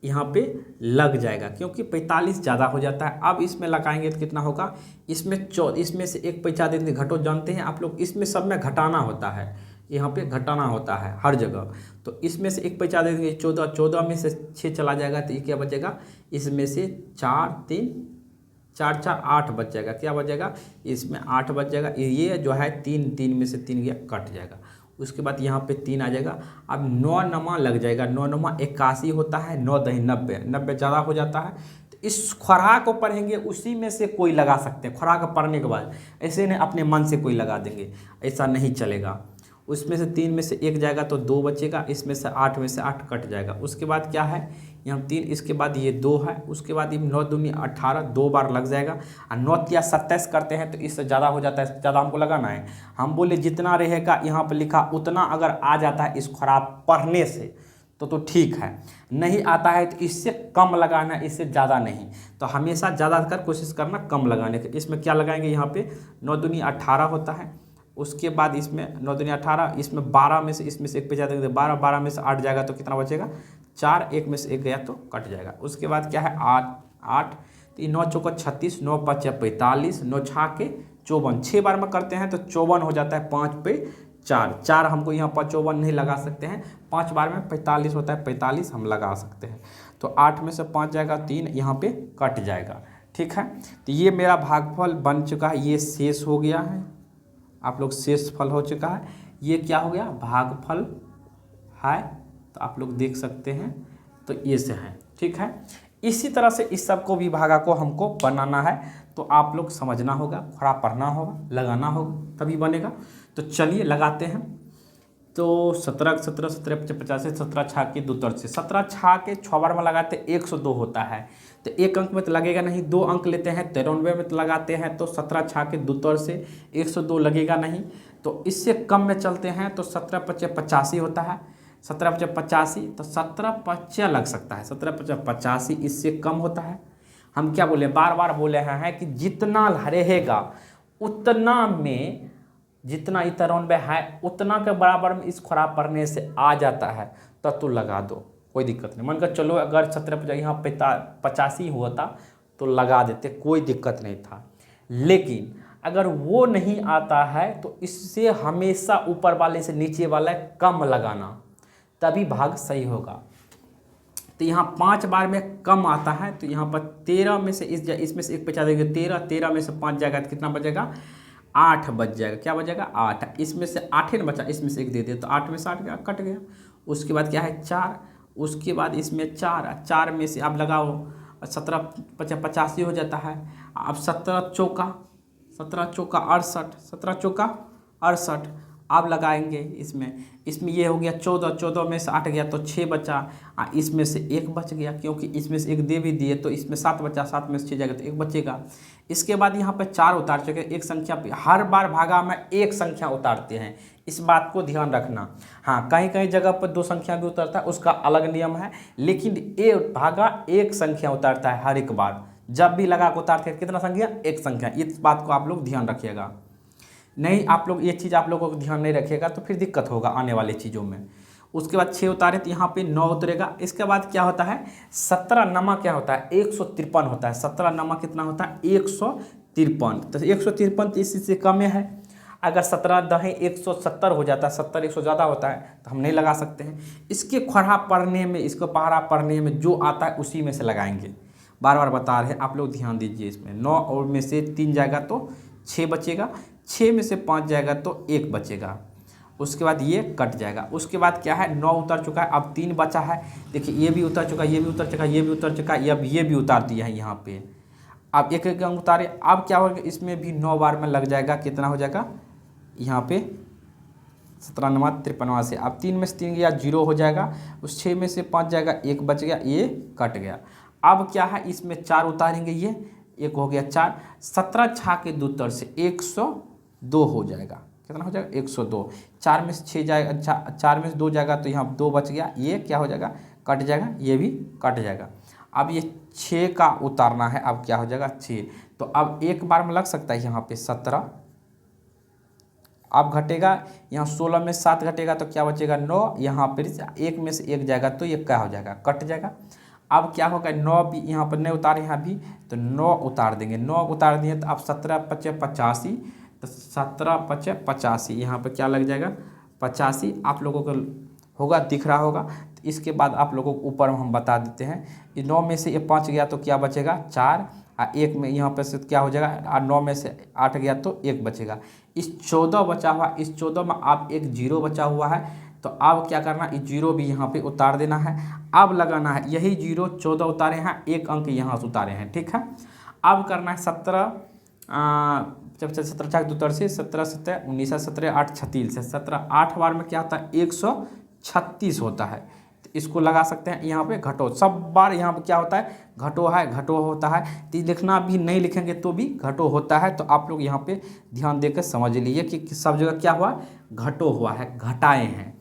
Speaker 1: यहाँ पे लग जाएगा, क्योंकि 45 ज़्यादा हो जाता है। अब इसमें लगाएंगे तो कितना होगा, इसमें से एक पैसा देंगे, घटो जानते हैं आप लोग, इसमें सब में घटाना होता है, यहाँ पे घटाना होता है हर जगह। तो इसमें से एक पैसा दे देंगे 14, 14 में से 6 चला जाएगा तो ये क्या बचेगा, इसमें से 4 3 4 4 8 बच जाएगा। क्या बच जाएगा, इसमें 8 बच जाएगा। ये जो है 3 में से 3 गया, कट जाएगा। उसके बाद यहाँ पे 3 आ जाएगा। अब 9 नमा लग जाएगा, 9 नमा 81 होता है, 9 दही 90, 90 ज़्यादा हो जाता है। तो इस खड़ा को पढ़ेंगे, उसी में से कोई लगा सकते हैं। खड़ा का पढ़ने के बाद ऐसे नहीं अपने मन से कोई लगा देंगे, ऐसा नहीं चलेगा। उसमें से 3 में से 1 जाएगा तो 2 बचेगा, इसमें से 8 में से 8 कट जाएगा। उसके बाद क्या है, यहाँ 3, इसके बाद ये 2 है। उसके बाद ये 9 दूनी 18, 2 बार लग जाएगा। और 9 या 27 करते हैं तो इससे ज़्यादा हो जाता है, ज़्यादा हमको लगाना है। हम बोले जितना रहेगा यहाँ पर लिखा उतना अगर आ जाता है इस खराब पढ़ने से तो ठीक है, नहीं आता है तो इससे कम लगाना, इससे ज़्यादा नहीं। तो हमेशा ज़्यादा कर कोशिश करना कम लगाने की। इसमें क्या लगाएंगे, यहाँ पे 9 दूनी 18 होता है। उसके बाद इसमें 9 दूनी 18, इसमें 12 में से इसमें से 1 पे जाता है, 12, 12 में से 8 जाएगा तो कितना बचेगा, 4, 1 में से 1 गया तो कट जाएगा। उसके बाद क्या है 8, तो 9 चौका 36, 9 5 45, 9 6 के 54, 6 बार में करते हैं तो 54 हो जाता है। 5 पे 4 हमको यहाँ पर 54 नहीं लगा सकते हैं, 5 बार में 45 होता है, 45 हम लगा सकते हैं। तो 8 में से 5 जाएगा, 3 यहाँ पे कट जाएगा। ठीक है, तो ये मेरा भागफल बन चुका है, ये शेष हो गया है। आप लोग शेष फल हो चुका है, ये क्या हो गया भागफल है। तो आप लोग देख सकते हैं, तो ये से है। ठीक है, इसी तरह से इस सब को भी भागा को हमको बनाना है। तो आप लोग समझना होगा, थोड़ा पढ़ना होगा, लगाना होगा, तभी बनेगा। तो चलिए लगाते हैं। तो 17 17 17 50 17 छा के 2 तरफ से 17 छा के 6 बार में लगाते 102 होता है। तो एक अंक में तो लगेगा नहीं, 2 अंक लेते हैं 93 में तो लगाते हैं, तो 17 छा के 2 तरफ से 102 लगेगा नहीं। तो इससे कम में चलते हैं तो 17 पचे 85 होता है, 17 पचे 85, तो 17 पचे लग सकता है, 17 पचे 85 इससे कम होता है। हम क्या बोले, बार बार बोले हैं कि जितना रहेगा उतना में, जितना 93 है उतना के बराबर में इस खराब पढ़ने से आ जाता है, तो लगा दो, कोई दिक्कत नहीं। मान कर चलो अगर 17 पर यहाँ 85 हुआ था तो लगा देते, कोई दिक्कत नहीं था। लेकिन अगर वो नहीं आता है तो इससे हमेशा ऊपर वाले से नीचे वाला कम लगाना, तभी भाग सही होगा। तो यहाँ 5 बार में कम आता है, तो यहाँ पर 13 में से इसमें से 1 बचा देंगे 13 में से 5 जाएगा तो कितना बचेगा, 8 बच जाएगा। क्या बचेगा, 8। इसमें से 8 ही बचा, इसमें से 1 दे दे तो 8 में से 8 गया, कट गया। उसके बाद क्या है 4, उसके बाद इसमें 4 में से आप लगाओ 17 पचे 85 हो जाता है। अब 17 चौका 68, 17 चौका 68 आप लगाएंगे। इसमें ये हो गया 14 में से 8 गया तो 6 बचा, इसमें से 1 बच गया, क्योंकि इसमें से 1 दे भी दिए तो इसमें 7 बचा, 7 में से 6 जाएगा तो 1 बचेगा। इसके बाद यहाँ पर 4 उतार चुके, एक संख्या पे हर बार भागा में एक संख्या उतारते हैं, इस बात को ध्यान रखना। हाँ, कहीं कहीं जगह पर 2 संख्या भी उतरता है, उसका अलग नियम है, लेकिन ये भागा एक संख्या उतारता है हर एक बार। जब भी लगा के उतारते हैं कितना संख्या, एक संख्या। इस बात को आप लोग ध्यान रखिएगा। नहीं, आप लोग ये चीज़ आप लोगों को ध्यान नहीं रखिएगा तो फिर दिक्कत होगा आने वाली चीज़ों में। उसके बाद 6 उतारे तो यहाँ पे 9 उतरेगा। इसके बाद क्या होता है, 17 नमा क्या होता है, 153 होता है। 17 नमा कितना होता है, 153। तो 153 तो इससे कम है। अगर 17 दहें 170 हो जाता है, 70 100 ज़्यादा होता है तो हम नहीं लगा सकते हैं। इसके खड़ा पढ़ने में, इसको पहाड़ा पढ़ने में जो आता है उसी में से लगाएंगे। बार बार बता रहे हैं, आप लोग ध्यान दीजिए। इसमें 9 और में से 3 जाएगा तो 6 बचेगा, 6 में से 5 जाएगा तो 1 बचेगा। उसके बाद ये कट जाएगा। उसके बाद क्या है, 9 उतर चुका है, अब 3 बचा है। देखिए ये भी उतर चुका, ये भी उतर चुका, ये भी उतर चुका, अब ये भी उतार दिया है यहाँ पे। अब एक एक अंक उतारे। अब क्या होगा, इसमें भी 9 बार में लग जाएगा, कितना हो जाएगा यहाँ पे 17 नमा 53 से। अब 3 में से 3 गया 0 हो जाएगा, उस 6 में से 5 जाएगा, 1 बच गया, ये कट गया। अब क्या है, इसमें 4 उतारेंगे, ये 1 हो गया 4। 17 छा के 2 तर से 102 हो जाएगा। कितना हो जाएगा, 102। 4 में से 6 जाएगा, 4 में से 2 जाएगा तो यहाँ 2 बच गया, ये क्या हो जाएगा, कट जाएगा, ये भी कट जाएगा। अब ये 6 का उतारना है, अब क्या हो जाएगा 6। तो अब एक बार में लग सकता है यहाँ पे 17, अब घटेगा यहाँ 16 में 7 घटेगा तो क्या बचेगा 9, यहाँ पर 1 में से 1 जाएगा तो ये क्या हो जाएगा, कट जाएगा। अब क्या होगा, 9 भी यहाँ पर नहीं उतारे हैं अभी, तो 9 उतार देंगे। 9 उतार दिए तो अब 17 पचे 85, तो 17 पचे 85 यहाँ पर क्या लग जाएगा 85। आप लोगों को होगा, दिख रहा होगा। तो इसके बाद आप लोगों को ऊपर हम बता देते हैं। 9 में से ये 5 गया तो क्या बचेगा 4, 1 में यहाँ पर से क्या हो जाएगा, 9 में से 8 गया तो 1 बचेगा। इस 14 बचा हुआ, इस 14 में आप एक 0 बचा हुआ है, तो अब क्या करना, इस 0 भी यहाँ पे उतार देना है। अब लगाना है यही 0, 14 उतारे हैं, 1 अंक यहाँ से उतारे हैं, ठीक है। अब करना है 17 जब 17 छाक 2 तर से 17 17 19 17 8 36 से 17 8 बार में क्या होता है 136 होता है। तो इसको लगा सकते हैं यहाँ पे घटो। सब बार यहाँ पे क्या होता है, घटो है, घटो होता है। तो लिखना भी नहीं लिखेंगे तो भी घटो होता है। तो आप लोग यहाँ पे ध्यान देकर समझ लीजिए कि सब जगह क्या हुआ, घटो हुआ है, घटाए हैं।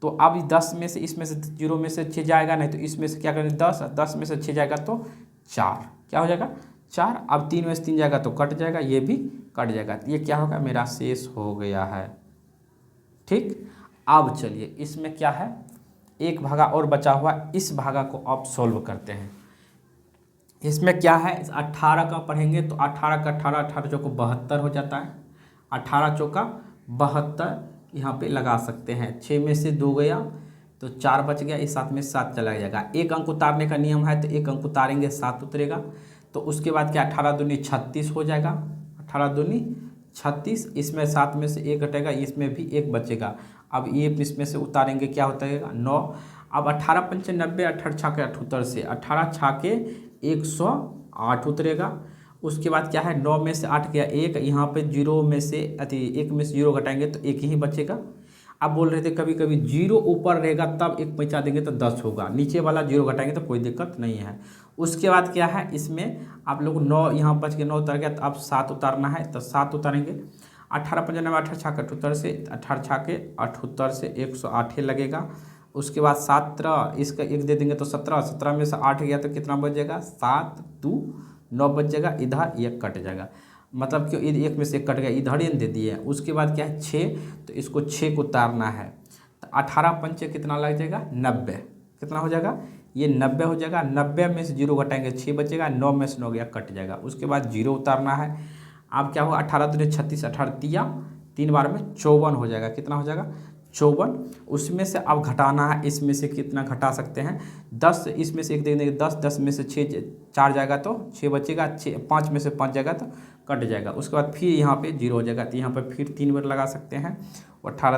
Speaker 1: तो अब 10 में से, इसमें से 0 में से 6 जाएगा नहीं, तो इसमें से क्या करें 10 में से 6 जाएगा तो 4, क्या हो जाएगा 4। अब 3 में से 3 जाएगा तो कट जाएगा, ये भी कट जाएगा। तो ये क्या होगा, मेरा शेष हो गया है, ठीक। अब चलिए इसमें क्या है, एक भागा और बचा हुआ, इस भागा को आप सॉल्व करते हैं। इसमें क्या है, 18 का पढ़ेंगे तो 18 का 18 चौको 72 हो जाता है। 18 चौका 72 यहाँ पे लगा सकते हैं। 6 में से 2 गया तो 4 बच गया, इस 7 में 7 चला जाएगा। 1 अंक उतारने का नियम है तो 1 अंक उतारेंगे 7 उतरेगा। तो उसके बाद क्या 18 दूनी 36 हो जाएगा, 18 दूनी 36। इसमें 7 में से 1 घटेगा, इसमें भी 1 बचेगा। अब ये इसमें से उतारेंगे, क्या होता है 9। अब 18 पंचे 90, 18 छाके 78 से 18 छाके 108 उतरेगा। उसके बाद क्या है, 9 में से 8 गया 1, यहाँ पे 0 में से 1 में से 0 घटाएंगे तो 1 ही बचेगा। आप बोल रहे थे कभी कभी जीरो ऊपर रहेगा तब एक पैंचा देंगे तो 10 होगा, नीचे वाला जीरो घटाएंगे तो कोई दिक्कत नहीं है। उसके बाद क्या है, इसमें आप लोग 9 यहाँ बच के 9 उतर गया, तो अब 7 उतारना है, तो 7 उतारेंगे। 18 95 18 छाके 78 से 18 छाके 78 से 108 ही लगेगा। उसके बाद 17 इसका 1 दे देंगे तो 17, 17 में से 8 गया तो कितना बच जाएगा, 7 2 9 बच जाएगा, इधर 1 कट जाएगा, मतलब क्यों 1 में से 1 कट गया, इधर ही दे दिए। उसके बाद क्या है 6, तो इसको 6 को उतारना है, तो 18 पंचे कितना लग जाएगा 90, कितना हो जाएगा ये 90 हो जाएगा। 90 में से 0 घटाएंगे 6 बचेगा, 9 में से 9 गया कट जाएगा। उसके बाद 0 उतारना है। अब क्या होगा 18 दूनी 36, 18 तिया 3 बार में 54 हो जाएगा, कितना हो जाएगा 54। उसमें से अब घटाना है, इसमें से कितना घटा सकते हैं 10, इसमें से 1 दे देंगे 10, 10 में से 6 4 जाएगा तो 6 बचेगा, 5 में से 5 जाएगा तो कट जाएगा। उसके बाद फिर यहाँ पे 0 हो जाएगा, तो यहाँ पर फिर 3 बार लगा सकते हैं, 18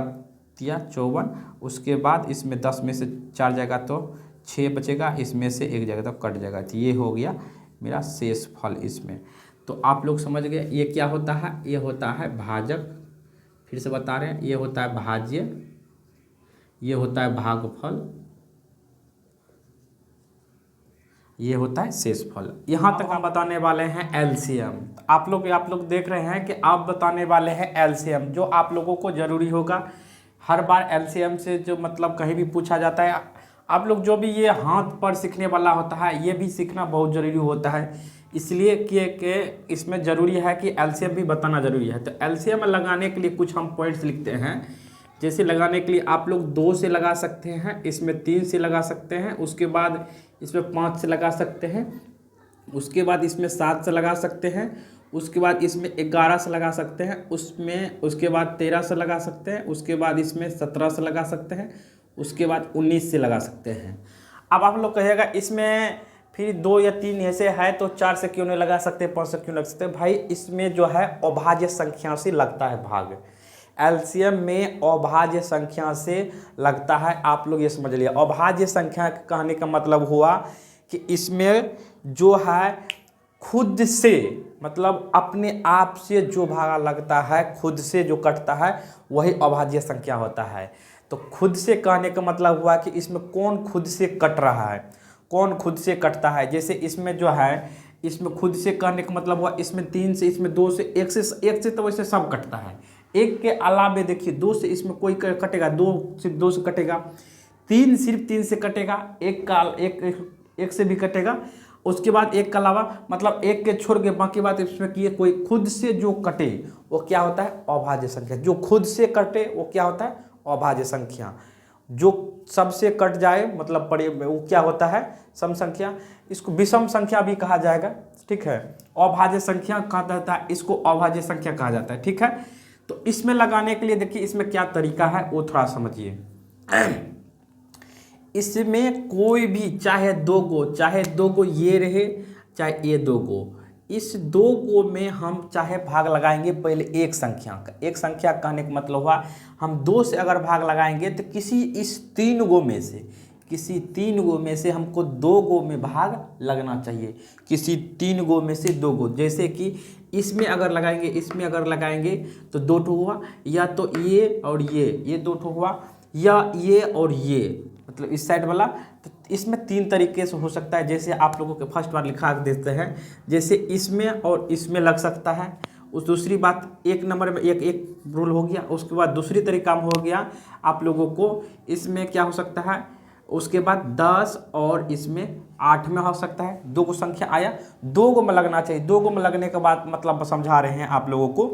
Speaker 1: तिया 54। उसके बाद इसमें 10 में से 4 जाएगा तो 6 बचेगा, इसमें से 1 जाएगा तो कट जाएगा, तो ये हो गया मेरा शेष फल इसमें। तो आप लोग समझ गए ये क्या होता है, ये होता है भाजक, फिर से बता रहे हैं, ये होता है भाज्य, ये होता है भागफल, ये होता है शेषफल। यहाँ तक हम बताने वाले हैं एलसीएम। आप लोग देख रहे हैं कि आप बताने वाले हैं एलसीएम, जो आप लोगों को ज़रूरी होगा। हर बार एलसीएम से जो मतलब कहीं भी पूछा जाता है, आप लोग जो भी ये हाथ पर सीखने वाला होता है ये भी सीखना बहुत ज़रूरी होता है, इसलिए कि इसमें ज़रूरी है कि एलसीएम भी बताना ज़रूरी है। तो एलसीएम लगाने के लिए कुछ हम पॉइंट्स लिखते हैं। जैसे लगाने के लिए आप लोग 2 से लगा सकते हैं, इसमें 3 से लगा सकते हैं, उसके बाद इसमें 5 से लगा सकते हैं, उसके बाद इसमें 7 से लगा सकते हैं, उसके बाद इसमें 11 से लगा सकते हैं, उसके बाद 13 से लगा सकते हैं, उसके बाद इसमें 17 से लगा सकते हैं, उसके बाद 19 से लगा सकते हैं। अब आप लोग कहिएगा इसमें फिर 2 या 3 ऐसे है तो 4 से क्यों नहीं लगा सकते, 5 से क्यों लग सकते। भाई इसमें जो है अभाज्य संख्या से लगता है भाग, एलसीएम में अभाज्य संख्या से लगता है। आप लोग ये समझ लिया, अभाज्य संख्या कहने का मतलब हुआ कि इसमें जो है खुद से मतलब अपने आप से जो भागा लगता है, खुद से जो कटता है वही अभाज्य संख्या होता है। तो खुद से कहने का मतलब हुआ कि इसमें कौन खुद से कट रहा है, कौन खुद से कटता है। जैसे इसमें जो है, इसमें खुद से कहने का मतलब हुआ इसमें 3 से, इसमें 2 से, 1 से तो वैसे सब कटता है। 1 के अलावे देखिए 2 से इसमें कोई कटेगा, 2 सिर्फ 2 से कटेगा, 3 सिर्फ 3 से कटेगा, 1 से भी कटेगा। उसके बाद 1 के अलावा मतलब 1 के छोड़ के बाकी बात इसमें किए, कोई खुद से जो कटे वो क्या होता है अभाज्य संख्या। जो खुद से कटे वो क्या होता है अभाज्य संख्या। जो सबसे कट जाए मतलब वो क्या होता है सम संख्या, इसको विषम संख्या भी कहा जाएगा, ठीक है। अभाज्य संख्या कहा जाता है, इसको अभाज्य संख्या कहा जाता है, ठीक है। तो इसमें लगाने के लिए देखिए इसमें क्या तरीका है वो थोड़ा समझिए। इसमें कोई भी चाहे 2 गो ये रहे, चाहे ये 2 गो, इस 2 गो में हम चाहे भाग लगाएंगे पहले एक संख्या का। एक संख्या कहने का मतलब हुआ हम 2 से अगर भाग लगाएंगे तो किसी इस 3 गो में से, किसी 3 गो में से हमको 2 गो में भाग लगना चाहिए, किसी 3 गो में से 2 गो। जैसे कि इसमें अगर लगाएंगे, इसमें अगर लगाएंगे तो 2 ठो हुआ, या तो ये और ये 2 ठो हुआ, या ये और ये मतलब इस साइड वाला। तो इसमें 3 तरीके से हो सकता है। जैसे आप लोगों के फर्स्ट बार लिखा देते हैं, जैसे इसमें और इसमें लग सकता है। उस दूसरी बात 1 नंबर में एक रूल हो गया। उसके बाद दूसरी तरीका हो गया आप लोगों को, इसमें क्या हो सकता है, उसके बाद 10 और इसमें 8 में हो सकता है। 2 को संख्या आया, 2 गो में लगना चाहिए। 2 गो में लगने के बाद मतलब समझा रहे हैं आप लोगों को,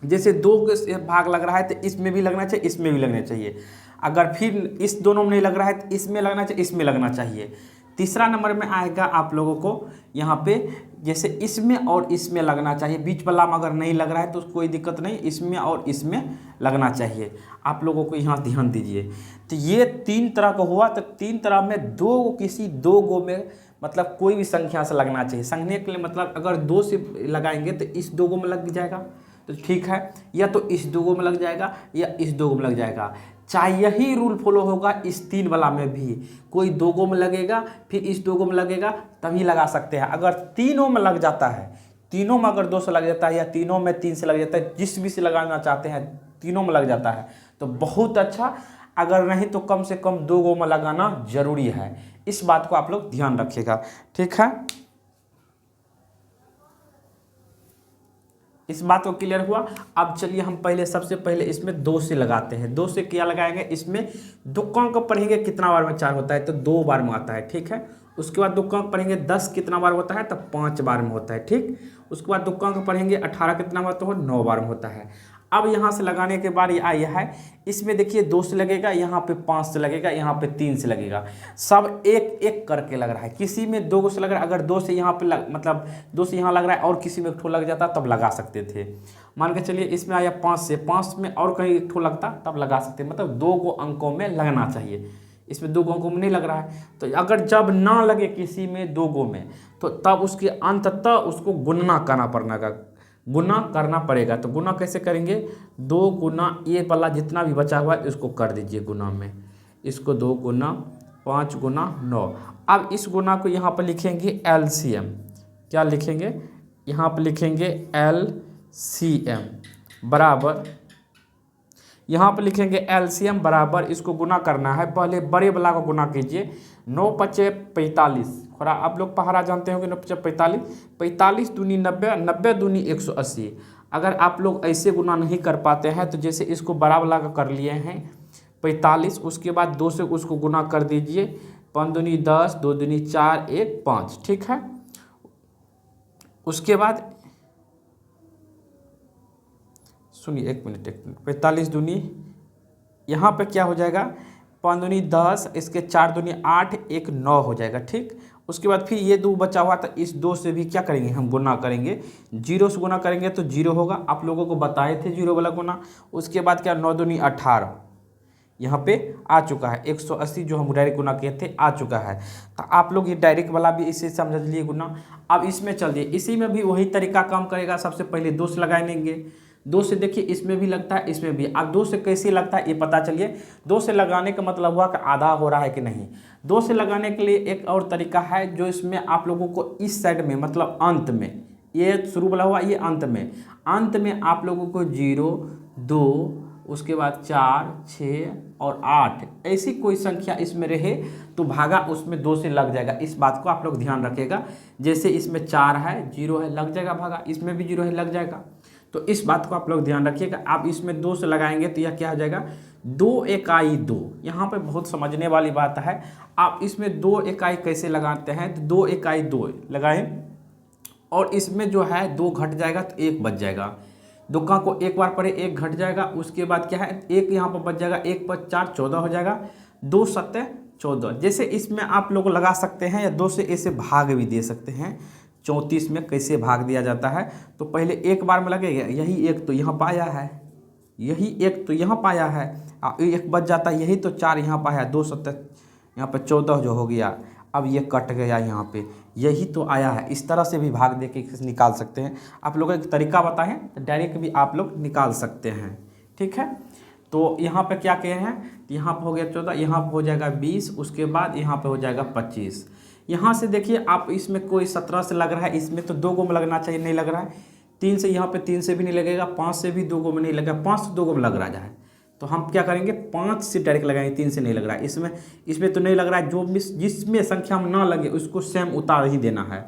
Speaker 1: जैसे 2 के भाग लग रहा है तो इसमें भी लगना चाहिए, इसमें भी लगना चाहिए। अगर फिर इस दोनों में नहीं लग रहा है तो इसमें लगना चाहिए, इसमें लगना चाहिए। तीसरा नंबर में आएगा आप लोगों को यहाँ पे, जैसे इसमें और इसमें लगना चाहिए। बीच वाला में अगर नहीं लग रहा है तो कोई दिक्कत नहीं, इसमें और इसमें लगना चाहिए। आप लोगों को यहाँ ध्यान दीजिए। तो ये 3 तरह का हुआ। तो 3 तरह में 2 किसी 2 गो में मतलब कोई भी संख्या से लगना चाहिए। संख्या के लिए मतलब अगर 2 से लगाएंगे तो इस 2 गो में लग जाएगा तो ठीक है, या तो इस 2 गो में लग जाएगा या इस 2 गो में लग जाएगा। चाहे यही रूल फॉलो होगा इस 3 वाला में भी, कोई 2 गो में लगेगा फिर इस 2 गो में लगेगा तभी लगा सकते हैं। अगर तीनों में लग जाता है, तीनों में अगर 2 से लग जाता है या तीनों में 3 से लग जाता है, जिस भी से लगाना चाहते हैं तीनों में लग जाता है तो बहुत अच्छा, अगर नहीं तो कम से कम 2 गो में लगाना जरूरी है। इस बात को आप लोग ध्यान रखिएगा, ठीक है। इस बात को क्लियर हुआ। अब चलिए हम पहले सबसे पहले इसमें 2 से लगाते हैं। 2 से क्या लगाएंगे, इसमें 2 अंक पढ़ेंगे कितना बार में 4 होता है, तो 2 बार में आता है, ठीक है। उसके बाद 2 अंक पढ़ेंगे 10 कितना बार होता है, तो 5 बार में होता है, ठीक। उसके बाद 2 अंक पढ़ेंगे 18 कितना बार, तो 9 बार में होता है। अब यहाँ से लगाने के बाद ये है, इसमें देखिए 2 से लगेगा, यहाँ पे 5 से लगेगा, यहाँ पे 3 से लगेगा, सब एक एक करके लग रहा है। किसी में 2 से लग रहा है, अगर 2 से यहाँ पे मतलब 2 से यहाँ लग रहा है और किसी में एक ठो लग जाता तब लगा सकते थे। मान के चलिए इसमें आया 5 से, 5 में और कहीं एक ठो लगता तब लगा सकते, मतलब 2 गो अंकों में लगना चाहिए। इसमें 2 अंकों में नहीं लग रहा है, तो अगर जब ना लगे किसी में 2 गो में, तो तब उसके अंततः उसको गुणना गुना करना पड़ेगा। तो गुना कैसे करेंगे, 2 गुना ये वाला जितना भी बचा हुआ है इसको कर दीजिए गुना में, इसको 2 गुना 5 गुना 9। अब इस गुना को यहाँ पर लिखेंगे LCM, क्या लिखेंगे, यहाँ पर लिखेंगे LCM बराबर, यहाँ पर लिखेंगे LCM बराबर, इसको गुना करना है, पहले बड़े वाला को गुना कीजिए, 9 पचे 45, थोड़ा आप लोग पहाड़ा जानते होंगे, 9 पचे 45, 45 दूनी 90, 90 दूनी 180। अगर आप लोग ऐसे गुना नहीं कर पाते हैं तो जैसे इसको बड़ा वाला का कर लिए हैं 45, उसके बाद 2 से उसको गुना कर दीजिए, 5 दूनी 10, 2 दूनी 4, 1 5, ठीक है। उसके बाद सुनिए, एक मिनट 45 दूनी यहाँ पे क्या हो जाएगा, 5 दूनी 10, इसके 4 दूनी 8, 1 9 हो जाएगा, ठीक। उसके बाद फिर ये 2 बचा हुआ, तो इस 2 से भी क्या करेंगे हम गुना करेंगे, 0 से गुना करेंगे तो 0 होगा, आप लोगों को बताए थे 0 वाला गुना। उसके बाद क्या, 9 दूनी 18 यहाँ पे आ चुका है, 180 जो हम डायरेक्ट गुना किए थे आ चुका है। तो आप लोग ये डायरेक्ट वाला भी इसे समझ लिए गुना। अब इसमें चलिए, इसी में भी वही तरीका काम करेगा। सबसे पहले 2 से लगाएंगे, 2 से देखिए इसमें भी लगता है, इसमें भी। अब 2 से कैसे लगता है ये पता चलिए। 2 से लगाने का मतलब हुआ कि आधा हो रहा है कि नहीं। 2 से लगाने के लिए एक और तरीका है, जो इसमें आप लोगों को इस साइड में, मतलब अंत में, ये शुरू वाला हुआ, ये अंत में आप लोगों को 0 2 उसके बाद 4 6 और 8 ऐसी कोई संख्या इसमें रहे तो भागा उसमें 2 से लग जाएगा। इस बात को आप लोग ध्यान रखिएगा। जैसे इसमें 4 है, 0 है, लग जाएगा भागा, इसमें भी 0 है, लग जाएगा। तो इस बात को आप लोग ध्यान रखिएगा। आप इसमें 2 से लगाएंगे तो यह क्या हो जाएगा, 2 इकाई 2। यहाँ पे बहुत समझने वाली बात है। आप इसमें 2 इकाई कैसे लगाते हैं, तो 2 इकाई 2 लगाएं और इसमें जो है 2 घट जाएगा तो 1 बच जाएगा। 2 का को एक बार पढ़े 1 घट जाएगा। उसके बाद क्या है, 1 यहाँ पर बच जाएगा, 1 पर 4 14 हो जाएगा, 2 7 14। जैसे इसमें आप लोग लगा सकते हैं या 2 से ऐसे भाग भी दे सकते हैं। 34 में कैसे भाग दिया जाता है, तो पहले 1 बार में लगेगा, यही 1 तो यहाँ पाया है, यही 1 तो यहाँ पाया है, 1 बच जाता है, यही तो 4 यहाँ पाया, 2 7 यहाँ पर 14 जो हो गया। अब ये कट गया यहाँ पे, यही तो आया है। इस तरह से भी भाग दे के निकाल सकते हैं। आप लोगों को एक तरीका बताएं तो डायरेक्ट भी आप लोग निकाल सकते हैं, ठीक है। तो यहाँ पे क्या कहे हैं, यहाँ पे हो गया 14, यहाँ पे हो जाएगा 20, उसके बाद यहाँ पे हो जाएगा 25। यहाँ से देखिए आप, इसमें कोई 17 से लग रहा है, इसमें तो 2 गो में लगना चाहिए, नहीं लग रहा है। 3 से यहाँ पे 3 से भी नहीं लगेगा, 5 से भी 2 गो में नहीं लगेगा, 5 से 2 गो में लग रहा है। तो हम क्या करेंगे, 5 से डायरेक्ट लगाएंगे, 3 से नहीं लग रहा है। इसमें तो नहीं लग रहा है, जो भी जिसमें संख्या में ना लगे उसको सेम उतार ही देना है।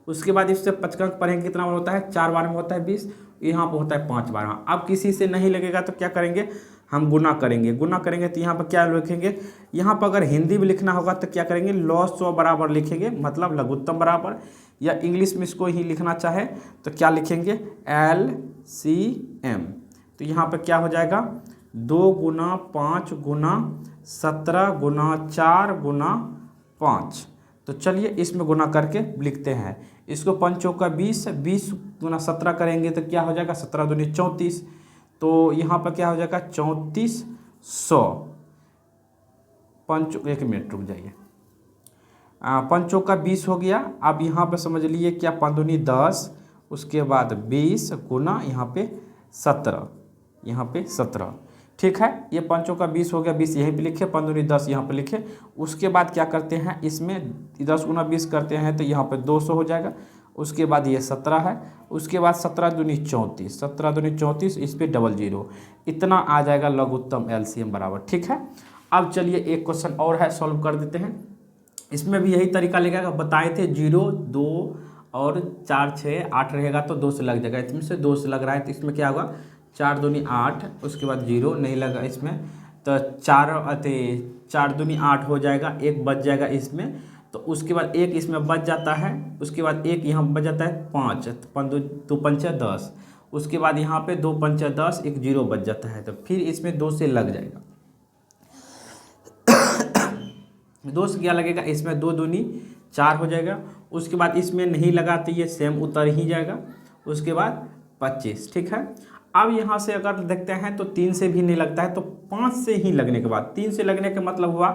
Speaker 1: उसके बाद इससे 5 अंक पढ़ेंगे, कितना बार होता है, 4 बार में होता है 20, यहाँ पर होता है 5 बार। अब किसी से नहीं लगेगा तो क्या करेंगे, हम गुना करेंगे। गुना करेंगे तो यहाँ पर क्या लिखेंगे, यहाँ पर अगर हिंदी में लिखना होगा तो क्या करेंगे, लॉ 100 बराबर लिखेंगे, मतलब लघुत्तम बराबर, या इंग्लिश में इसको ही लिखना चाहे तो क्या लिखेंगे, LCM। तो यहाँ पर क्या हो जाएगा, 2 गुना 5 गुना 17 गुना 4 गुना 5। तो चलिए इसमें गुना करके लिखते हैं। इसको 5 चौका 20, 20 गुना 17 करेंगे तो क्या हो जाएगा, 17 दूनी 34। तो यहाँ पर क्या हो जाएगा, 3400। 1 मिनट रुक जाइए, 5 चौका 20 हो गया। अब यहाँ पे समझ लिए क्या, 5 दूनी 10, उसके बाद 20 गुना यहाँ पे 17, यहाँ पे 17, ठीक है। ये 5 चौका 20 हो गया, 20 यहीं पे लिखे, 5 दूनी 10 यहाँ पे लिखे। उसके बाद क्या करते हैं, इसमें 10 गुना 20 करते हैं तो यहाँ पे 200 हो जाएगा। उसके बाद ये 17 है, उसके बाद 17 दूनी 34, 17 दूनी 34, इस पे डबल जीरो, इतना आ जाएगा लघुत्तम एलसीएम बराबर। ठीक है, अब चलिए एक क्वेश्चन और है, सॉल्व कर देते हैं। इसमें भी यही तरीका लगेगा, बताए थे 0 2 और 4 6 8 रहेगा तो 2 से लग जाएगा, इसमें से 2 से लग रहा है तो इसमें क्या होगा 4 दूनी 8, उसके बाद 0 नहीं लगा इसमें तो 4 दूनी 8 हो जाएगा, एक बच जाएगा इसमें, तो उसके बाद एक इसमें बच जाता है, उसके बाद एक यहाँ बच जाता है 5, 2 पंचे 10, उसके बाद यहाँ पे 2 पंचे 10, एक 0 बच जाता है, तो फिर इसमें 2 से लग जाएगा। 2 से क्या लगेगा, इसमें 2 दूनी 4 हो जाएगा, उसके बाद इसमें नहीं लगाते ये सेम उतर ही जाएगा, उसके बाद 25। ठीक है, अब यहाँ से अगर देखते हैं तो 3 से भी नहीं लगता है, तो 5 से ही लगने के बाद, 3 से लगने का मतलब हुआ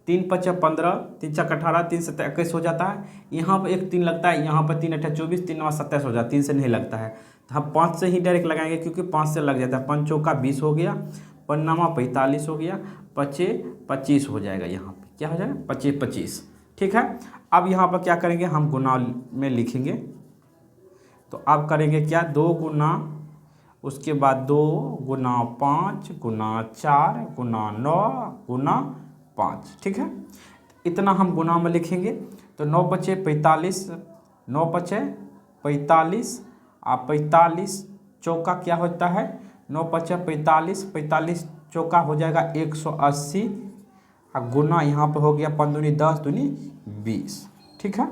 Speaker 1: 3 5 15, 3 6 18, 3 7 21 हो जाता है, यहाँ पर एक 3 लगता है, यहाँ पर 3 8 24, 3 9 27 हो जाता है, 3 से नहीं लगता है, तो हम 5 से ही डायरेक्ट लगाएंगे क्योंकि 5 से लग जाता है, 5 चौका 20 हो गया, 5 नामा 45 हो गया, 25 25 हो जाएगा, यहाँ पे क्या हो जाएगा 25 25। ठीक है, अब यहाँ पर क्या करेंगे हम गुना में लिखेंगे, तो अब करेंगे क्या 2 गुना, उसके बाद 2 गुना 5 गुना 4 गुना 9 गुना 5। ठीक है, इतना हम गुना में लिखेंगे, तो 9 बचे 45, 9 बचे 45, आप 45 चौका क्या होता है 9 बचे 45, 45 चौका हो जाएगा 180, और गुना यहाँ पे हो गया 5 दूनी 10 दूनी 20। ठीक है,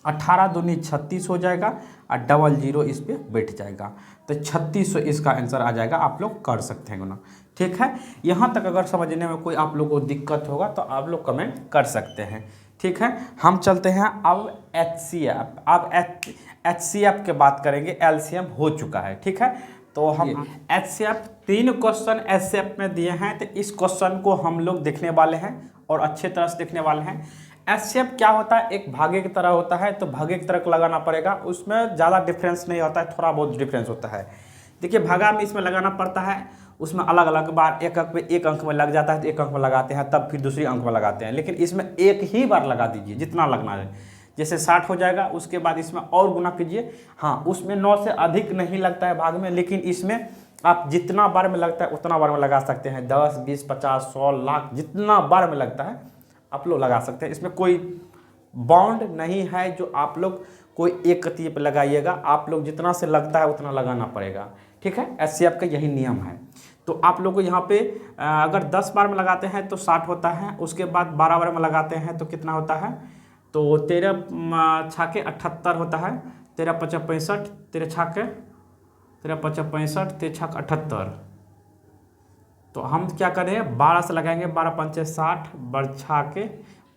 Speaker 1: 18 दूनी 36 हो जाएगा और डबल जीरो इस पर बैठ जाएगा, तो 3600 इसका आंसर आ जाएगा, आप लोग कर सकते हैं गुना। ठीक है, यहाँ तक अगर समझने में कोई आप लोग को दिक्कत होगा तो आप लोग कमेंट कर सकते हैं। ठीक है, हम चलते हैं अब HCF। अब HCF के बात करेंगे, एलसीएम हो चुका है। ठीक है, तो हम HCF 3 क्वेश्चन HCF में दिए हैं, तो इस क्वेश्चन को हम लोग देखने वाले हैं और अच्छे तरह से देखने वाले हैं। HCF क्या होता है, एक भागे की तरह होता है, तो भागे की तरह लगाना पड़ेगा, उसमें ज़्यादा डिफरेंस नहीं होता है, थोड़ा बहुत डिफरेंस होता है। देखिए भागा में इसमें लगाना पड़ता है, उसमें अलग अलग बार एक अंक में, एक अंक में लग जाता है तो एक अंक में लगाते हैं, तब फिर दूसरी अंक में लगाते हैं, लेकिन इसमें एक ही बार लगा दीजिए जितना लगना है, जैसे 60 हो जाएगा, उसके बाद इसमें और गुना कीजिए। हाँ, उसमें 9 से अधिक नहीं लगता है भाग में, लेकिन इसमें आप जितना बार में लगता है उतना बार में लगा सकते हैं, 10 20 50 100 लाख जितना बार में लगता है आप लोग लगा सकते हैं। इसमें कोई बाउंड नहीं है जो आप लोग कोई एक कती पर लगाइएगा, आप लोग जितना से लगता है उतना लगाना पड़ेगा। ठीक है, HCF का यही नियम है। तो आप लोग को यहाँ पे अगर 10 बार में लगाते हैं तो 60 होता है, उसके बाद 12 बार में लगाते हैं तो कितना होता है, तो 13 छाके 78 होता है, 13 पचा 65, 13 छाके 13 पचा 65, 13 छाक 78। तो हम क्या करें 12 से लगाएंगे, 12 पंचे 60, बरछा के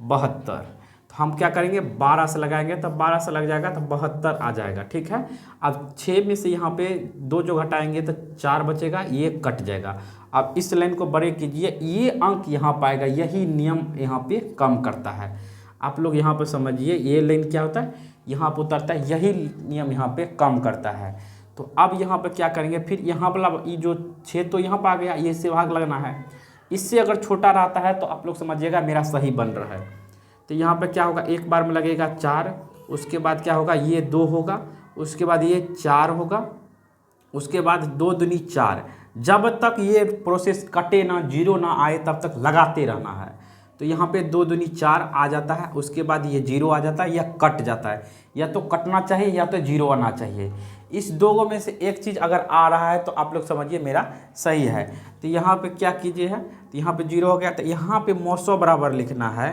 Speaker 1: 72। तो हम क्या करेंगे 12 से लगाएंगे, तो 12 से लग जाएगा तो 72 आ जाएगा। ठीक है, अब 6 में से यहाँ पे 2 जो घटाएंगे तो 4 बचेगा, ये कट जाएगा। अब इस लाइन को बड़े कीजिए, ये अंक यहाँ पाएगा, यही नियम यहाँ पे कम करता है। आप लोग यहाँ पर समझिए, ये लाइन क्या होता है यहाँ पर उतरता है, यही नियम यहाँ पे कम करता है। तो अब यहाँ पर क्या करेंगे, फिर यहाँ पर ये जो 6 तो यहाँ पर आ गया, ये से भाग लगना है, इससे अगर छोटा रहता है तो आप लोग समझिएगा मेरा सही बन रहा है। तो यहाँ पे क्या होगा, एक बार में लगेगा 4, उसके बाद क्या होगा ये 2 होगा, उसके बाद ये 4 होगा, उसके बाद 2 दूनी 4। जब तक ये प्रोसेस कटे ना, जीरो ना आए, तब तक लगाते रहना है। तो यहाँ पे 2 दूनी 4 आ जाता है, उसके बाद ये 0 आ जाता है या कट जाता है, या तो कटना चाहिए या तो 0 आना चाहिए। इस दो में से एक चीज़ अगर आ रहा है तो आप लोग समझिए मेरा सही है। तो यहाँ पे क्या कीजिए है, तो यहाँ पे 0 हो गया, तो यहाँ पे 100 बराबर लिखना है,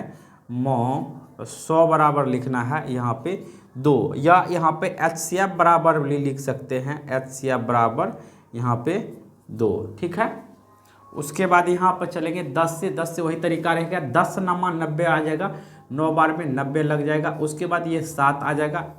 Speaker 1: 100 बराबर लिखना है यहाँ पे 2, या यहाँ पे HCF बराबर भी लिख सकते हैं, HCF बराबर यहाँ पे 2। ठीक है, उसके बाद यहाँ पर चलेंगे 10 से वही तरीका रहेगा, 10 नामा 90 आ जाएगा, 9 बार में 90 लग जाएगा, उसके बाद ये 7 आ जाएगा।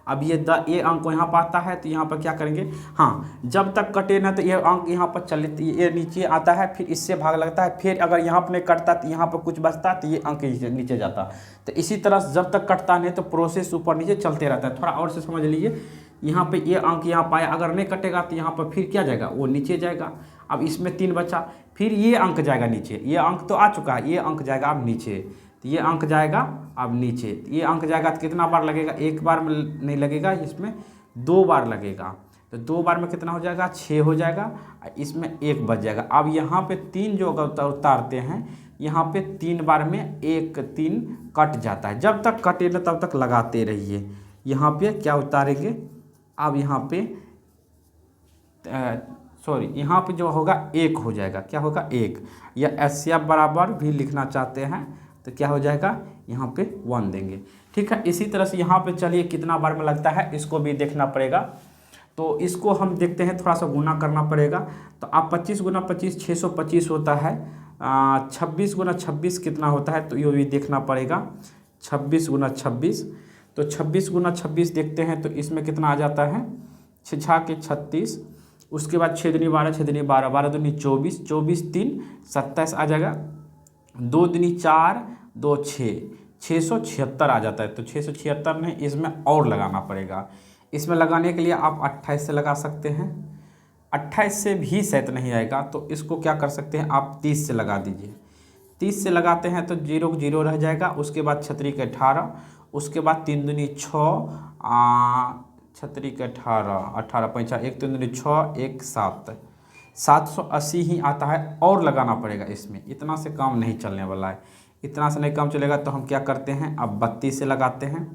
Speaker 1: अब ये अंक यहाँ पर आता है, तो यहाँ पर क्या करेंगे, हाँ जब तक कटे ना तो ये अंक यहाँ पर चले, ये नीचे आता है, फिर इससे भाग लगता है, फिर अगर यहाँ पर नहीं कटता तो यहाँ पर कुछ बचता तो ये अंक नीचे जाता। तो इसी तरह जब तक कटता नहीं तो प्रोसेस ऊपर नीचे चलते रहता है। थोड़ा और से समझ लीजिए, यहाँ पे ये अंक यहाँ पाया, अगर नहीं कटेगा तो यहाँ पर फिर क्या जाएगा, वो नीचे जाएगा। अब इसमें 3 बचा, फिर ये अंक जाएगा नीचे, ये अंक तो आ चुका है, ये अंक जाएगा अब नीचे, तो ये अंक जाएगा अब नीचे, ये अंक जाएगा तो कितना बार लगेगा, एक बार में नहीं लगेगा, इसमें 2 बार लगेगा। तो 2 बार में कितना हो जाएगा, 6 हो जाएगा, इसमें 1 बच जाएगा। अब यहाँ पे 3 जो उतारते हैं, यहाँ पे 3 बार में 1 3 कट जाता है। जब तक कटे ना तब तक लगाते रहिए। यहाँ पे क्या उतारेंगे, अब यहाँ पे सॉरी, यहाँ पे जो होगा 1 हो जाएगा, क्या होगा 1, या एचसीएफ बराबर भी लिखना चाहते हैं तो क्या हो जाएगा, यहाँ पे 1 देंगे। ठीक है, इसी तरह से यहाँ पे चलिए कितना बार में लगता है इसको भी देखना पड़ेगा। तो इसको हम देखते हैं, थोड़ा सा गुना करना पड़ेगा। तो आप 25 गुना 25 625 होता है, 26 गुना 26 कितना होता है, तो ये भी देखना पड़ेगा। 26 गुना 26, तो 26 गुना 26 देखते हैं तो इसमें कितना आ जाता है, 6 के 36, उसके बाद 6 दूनी 12, 6 दूनी 12, 12 दूनी 24, 24 3 27 आ जाएगा, 2 दूनी 4, 2 6, 676 आ जाता है। तो 676 में इसमें और लगाना पड़ेगा। इसमें लगाने के लिए आप 28 से लगा सकते हैं, 28 से भी शायद नहीं आएगा तो इसको क्या कर सकते हैं, आप 30 से लगा दीजिए। 30 से लगाते हैं तो 0 0 रह जाएगा, उसके बाद 6 के 18, उसके बाद 3 दूनी 6, 6 के 18, 18 5 1 3 दूनी 6 1 7, 780 ही आता है। और लगाना पड़ेगा इसमें, इतना से काम नहीं चलने वाला है। इतना से नहीं काम चलेगा तो हम क्या करते हैं, अब 32 से लगाते हैं,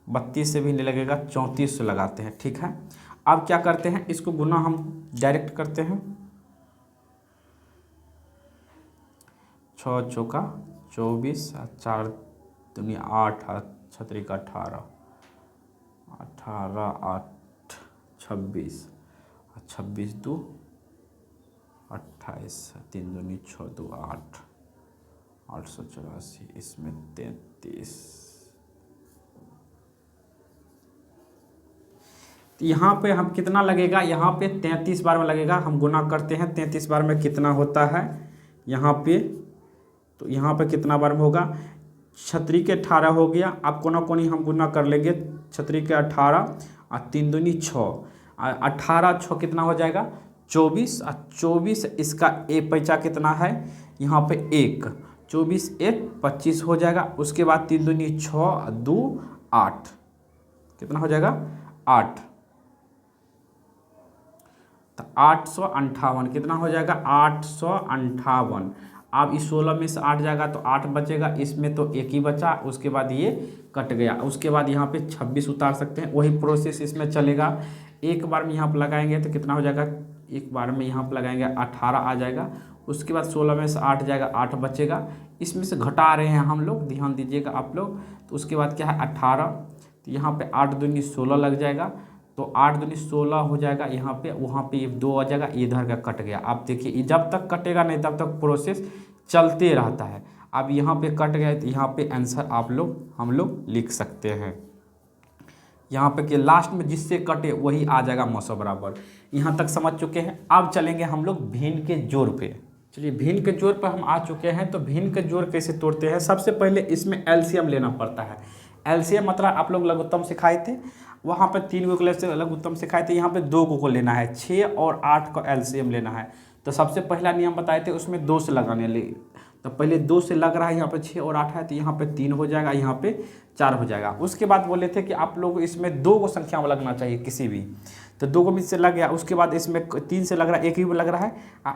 Speaker 1: 32 से भी नहीं लगेगा, 34 से लगाते हैं। ठीक है, अब क्या करते हैं, इसको गुना हम डायरेक्ट करते हैं। 6 चौका 24, 4 दूनी 8, 6 का 18, 18 8 26, 26 2 28, 3 दूनी 6 2 8, 884, इसमें 33। तो यहाँ पे हम कितना लगेगा, यहाँ पे 33 बार में लगेगा। हम गुना करते हैं 33 बार में कितना होता है यहाँ पे, तो यहाँ पे कितना बार में होगा, 6 के 18 हो गया। अब कोना कोनी हम गुना कर लेंगे, 6 के 18 और 3 दूनी 6, 18 6 कितना हो जाएगा 24, और 24 इसका एक पैसा कितना है यहाँ पे 1, 24 1 25 हो जाएगा। उसके बाद 3 दूनी 6 2 8, कितना हो जाएगा 8, तो 858 कितना हो जाएगा 858। अब इस 16 में से 8 जाएगा तो 8 बचेगा, इसमें तो 1 ही बचा, उसके बाद ये कट गया। उसके बाद यहाँ पे 26 उतार सकते हैं, वही प्रोसेस इसमें चलेगा। एक बार में यहाँ पर लगाएंगे तो कितना हो जाएगा, एक बार में यहाँ पर लगाएंगे 18 आ जाएगा। उसके बाद 16 में से 8 जाएगा, 8 बचेगा, इसमें से घटा रहे हैं हम लोग, ध्यान दीजिएगा आप लोग। तो उसके बाद क्या है 18, तो यहाँ पे 8 दूनी 16 लग जाएगा, तो 8 दूनी 16 हो जाएगा यहाँ पे, वहाँ पे ये 2 आ जाएगा, इधर का कट गया। आप देखिए जब तक कटेगा नहीं तब तक प्रोसेस चलते रहता है। अब यहाँ पे कट गया तो यहाँ पे आंसर हम लोग लिख सकते हैं। यहाँ पे कि लास्ट में जिससे कटे वही आ जाएगा 900 बराबर। यहाँ तक समझ चुके हैं। अब चलेंगे हम लोग भिन्न के जोड़ पे। चलिए भिन्न के जोड़ पर हम आ चुके हैं। तो भिन्न के जोड़ कैसे तोड़ते हैं, सबसे पहले इसमें एलसीएम लेना पड़ता है। एलसीएम मतलब आप लोग लघुत्तम सिखाए थे, वहाँ पर 3 को लघुत्तम सिखाए थे, यहाँ पे 2 को लेना है, 6 और 8 का एलसीएम लेना है। तो सबसे पहला नियम बताए थे उसमें 2 से लगाने ले, तो पहले 2 से लग रहा है, यहाँ पे 6 और 8 है तो यहाँ पे 3 हो जाएगा, यहाँ पे 4 हो जाएगा। उसके बाद बोले थे कि आप लोग इसमें 2 को संख्या में लगना चाहिए किसी भी, तो 2 को में से लग गया। उसके बाद इसमें 3 से लग रहा है, 1 ही में लग रहा है,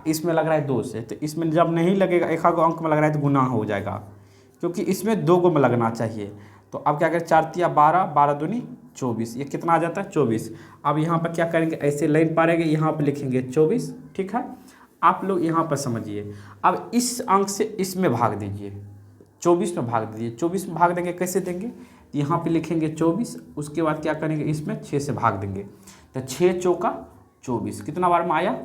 Speaker 1: इसमें लग रहा है 2 से, तो इसमें जब नहीं लगेगा, एक अंक में लग रहा है तो गुना हो जाएगा, क्योंकि इसमें 2 को में लगना चाहिए। तो अब क्या करें, 4 तिया 12, 12 दूनी 24, ये कितना आ जाता है 24। अब यहाँ पर क्या करेंगे, ऐसे लाइन पारेंगे, यहाँ पर लिखेंगे 24। ठीक है, आप लोग यहाँ पर समझिए। अब इस अंक से इसमें भाग दीजिए, 24 में भाग दीजिए। 24 में भाग देंगे, कैसे देंगे, यहाँ पे लिखेंगे 24, उसके बाद क्या करेंगे, इसमें 6 से भाग देंगे, तो 6 चौका 24 कितना बार में आया,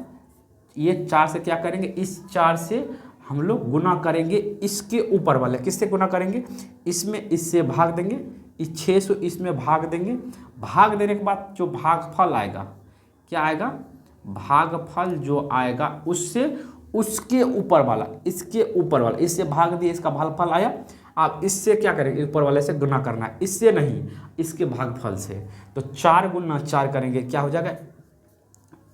Speaker 1: ये 4 से क्या करेंगे, इस 4 से हम लोग गुना करेंगे इसके ऊपर वाले, किससे गुना करेंगे, इसमें इससे भाग देंगे, इस 6 से इसमें भाग देंगे। भाग देने के बाद जो भागफल आएगा, क्या आएगा, भागफल जो आएगा उससे उसके ऊपर वाला, इसके ऊपर वाला, इससे भाग दिए, इसका भागफल आया। आप इससे क्या करेंगे, ऊपर वाले से गुना करना है, इससे नहीं, इसके भागफल से। तो 4 गुना 4 करेंगे, क्या हो जाएगा,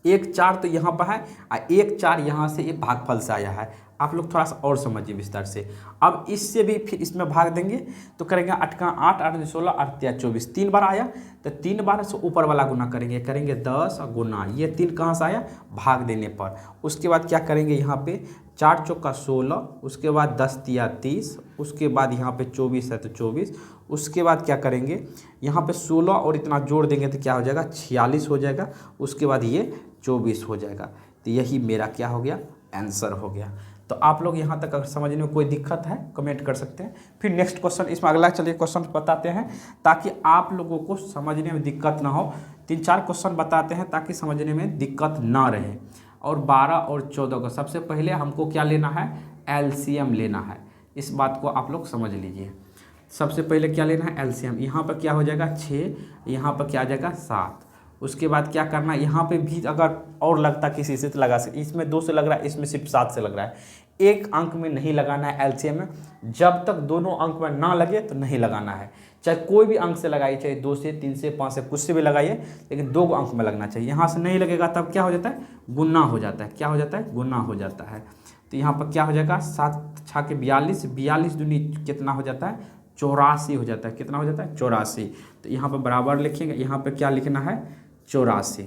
Speaker 1: 1 4 तो यहाँ पर है और 1 4 यहाँ से ये भागफल से आया है। आप लोग थोड़ा सा और समझिए विस्तार से। अब इससे भी फिर इसमें भाग देंगे तो करेंगे 8 का 8, 8 16, 8 3 24, 3 बार आया तो 3 बार से ऊपर वाला गुना करेंगे 10 गुना, ये 3 कहाँ से आया, भाग देने पर। उसके बाद क्या करेंगे, यहाँ पे 4 चौका 16, उसके बाद 10 तिया 30, उसके बाद यहाँ पे 24 है तो 24, उसके बाद क्या करेंगे, यहाँ पे 16 और इतना जोड़ देंगे तो क्या हो जाएगा, 46 हो जाएगा, उसके बाद ये 24 हो जाएगा। तो यही मेरा क्या हो गया, आंसर हो गया। तो आप लोग यहाँ तक अगर समझने में कोई दिक्कत है कमेंट कर सकते हैं। फिर नेक्स्ट क्वेश्चन, इसमें अगला चलिए क्वेश्चन बताते हैं ताकि आप लोगों को समझने में दिक्कत ना हो। 3-4 क्वेश्चन बताते हैं ताकि समझने में दिक्कत ना रहे। और 12 और 14 का सबसे पहले हमको क्या लेना है, एलसीएम लेना है। इस बात को आप लोग समझ लीजिए। सबसे पहले क्या लेना है, एलसीएम। यहाँ पर क्या हो जाएगा 6, यहाँ पर क्या आ जाएगा 7। उसके बाद क्या करना है, यहाँ पे भी अगर और लगता किसी से तो लगा सकते, इसमें 2 से लग रहा है, इसमें सिर्फ 7 से लग रहा है। एक अंक में नहीं लगाना है एलसीएम में, जब तक दोनों अंक में ना लगे तो नहीं लगाना है। चाहे कोई भी अंक से लगाइए, चाहे 2 से 3 से 5 से कुछ से भी लगाइए, लेकिन 2 अंक में लगना चाहिए। यहाँ से नहीं लगेगा तब क्या हो जाता है, गुना हो जाता है। क्या हो जाता है, गुना हो जाता है। तो यहाँ पर क्या हो जाएगा, 7 6 के 42, 42 दूनी कितना हो जाता है, 84 हो जाता है। कितना हो जाता है, 84। तो यहाँ पर बराबर लिखेंगे, यहाँ पर क्या लिखना है, 84।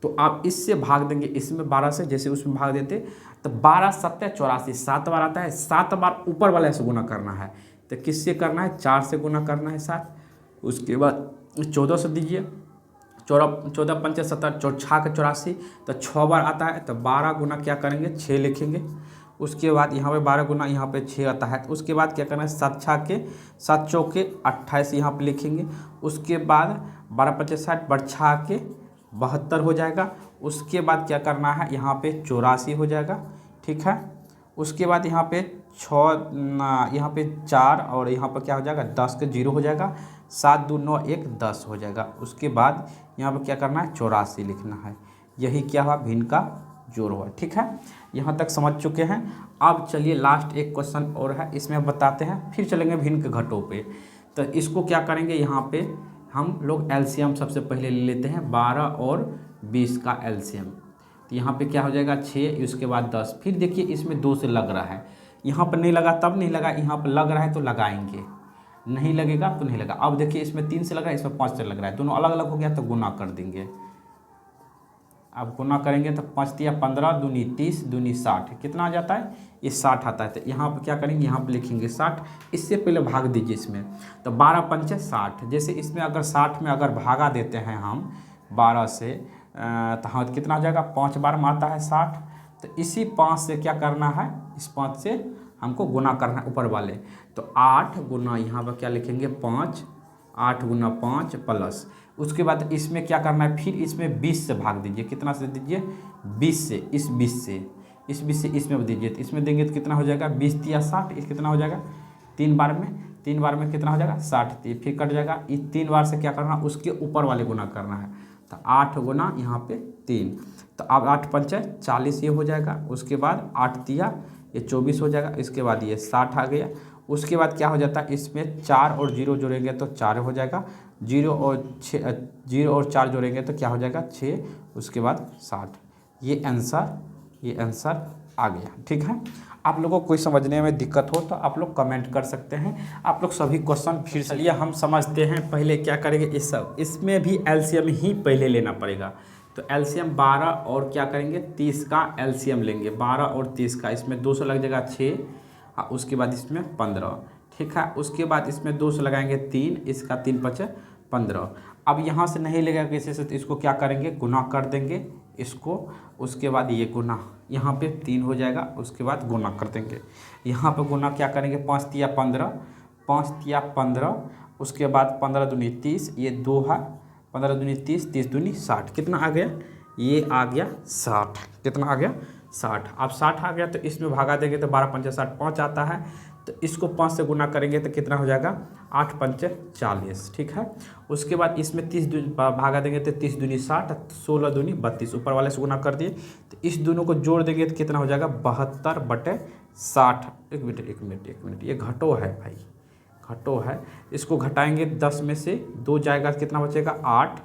Speaker 1: तो आप इससे भाग देंगे, इसमें 12 से जैसे उसमें भाग देते तो 12 7 84, 7 बार आता है, 7 बार ऊपर वाले से गुना करना है। तो किससे करना है, 4 से गुना करना है 7। उसके बाद 14 से दीजिए, 14 पंचे 70, 6 के 84, तो 6 बार आता है। तो 12 गुना क्या करेंगे, 6 लिखेंगे। उसके बाद यहाँ पे 12 गुना यहाँ पे 6 आता है। तो उसके बाद क्या करना है, 7 6 के 7 चौके 28 यहाँ पे लिखेंगे। उसके बाद 12 पंचे 60, 12 6 के 72 हो जाएगा। उसके बाद क्या करना है, यहाँ पे 84 हो जाएगा, ठीक है। उसके बाद यहाँ पे 6, यहाँ पे 4 और यहाँ पर क्या हो जाएगा, 10 के 0 हो जाएगा। 7 2 9 1 10 हो जाएगा। उसके बाद यहाँ पर क्या करना है, 84 लिखना है। यही क्या हुआ, भिन्न का जोड़ हुआ, ठीक है। यहाँ तक समझ चुके हैं। अब चलिए लास्ट एक क्वेश्चन और है, इसमें बताते हैं, फिर चलेंगे भिन्न के घटों पे। तो इसको क्या करेंगे, यहाँ पे हम लोग एलसीएम सबसे पहले ले लेते हैं, 12 और 20 का एलसीएम। तो यहाँ पे क्या हो जाएगा 6, उसके बाद 10। फिर देखिए इसमें 2 से लग रहा है, यहाँ पर नहीं लगा तब नहीं लगा, यहाँ पर लग रहा है तो लगाएंगे, नहीं लगेगा तो नहीं लगा। अब देखिए इसमें 3 से लग रहा है, इसमें 5 से लग रहा है, दोनों अलग अलग हो गया तो गुना कर देंगे। अब गुना करेंगे तो 5 तिया 15, दूनी 30, दूनी 60, कितना आ जाता है, ये 60 आता है। तो यहाँ पर क्या करेंगे, यहाँ पर लिखेंगे 60। इससे पहले भाग दीजिए इसमें, तो 12 पंचे 60। जैसे इसमें अगर 60 में अगर भागा देते हैं हम 12 से, तो हाँ कितना हो जाएगा, 5 बार में आता है 60। तो इसी 5 से क्या करना है, इस 5 से हमको गुना करना है ऊपर वाले। तो 8 गुना यहाँ पर क्या लिखेंगे 5, 8 गुना 5 प्लस। उसके बाद इसमें क्या करना है, फिर इसमें 20 से भाग दीजिए। कितना से दीजिए, 20 से, इस 20 से, इस 20 से इसमें दीजिए। तो इसमें देंगे तो कितना हो जाएगा, 20 तिया 60, इस कितना हो जाएगा, 3 बार में, 3 बार में कितना हो जाएगा 60। फिर कट जाएगा, इस 3 बार से क्या करना, उसके ऊपर वाले गुना करना है। तो 8 गुना यहाँ पे 3, तो अब 8 पंचे 40 ये हो जाएगा। उसके बाद 8 तिया ये 24 हो जाएगा। इसके बाद ये 60 आ गया। उसके बाद क्या हो जाता है, इसमें 4 और 0 जोड़ेंगे तो 4 हो जाएगा, 0 और 4 जोड़ेंगे तो क्या हो जाएगा 6, उसके बाद 60। ये आंसर आ गया, ठीक है। आप लोगों को कोई समझने में दिक्कत हो तो आप लोग कमेंट कर सकते हैं। आप लोग सभी क्वेश्चन फिर से लिए हम समझते हैं। पहले क्या करेंगे, इसमें भी एलसीएम ही पहले लेना पड़ेगा। तो एलसीएम 12 और क्या करेंगे 30 का एलसीएम लेंगे, 12 और 30 का। इसमें 2 से लग जाएगा 6, उसके बाद इसमें 15, ठीक है। उसके बाद इसमें 2 से लगाएंगे 3, इसका 3 पचे 15। अब यहाँ से नहीं लगेगा किसी से, तो इसको क्या करेंगे, गुना कर देंगे इसको। उसके बाद ये गुना यहाँ पे 3 हो जाएगा। उसके बाद गुना कर देंगे, यहाँ पे गुना क्या करेंगे, 5 तिया 15, 5 तिया 15। उसके बाद 15 दूनी 30, ये 2 है, 15 दूनी 30, 30 दूनी 60। कितना आ गया, ये आ गया 60। कितना आ गया 60। अब 60 आ गया तो इसमें भागा देंगे तो 12 पंचे 60, 5 आता है। तो इसको 5 से गुना करेंगे तो कितना हो जाएगा, 8 पंचे 40, ठीक है। उसके बाद इसमें 30 भागा देंगे तो 30 दूनी 60, 16 दूनी 32, ऊपर वाले से गुना कर दिए। तो इस दोनों को जोड़ देंगे तो कितना हो जाएगा, 72/60। एक मिनट, ये घटो है भाई, घटो है। इसको घटाएंगे 10 में से 2 जाएगा, कितना बचेगा 8,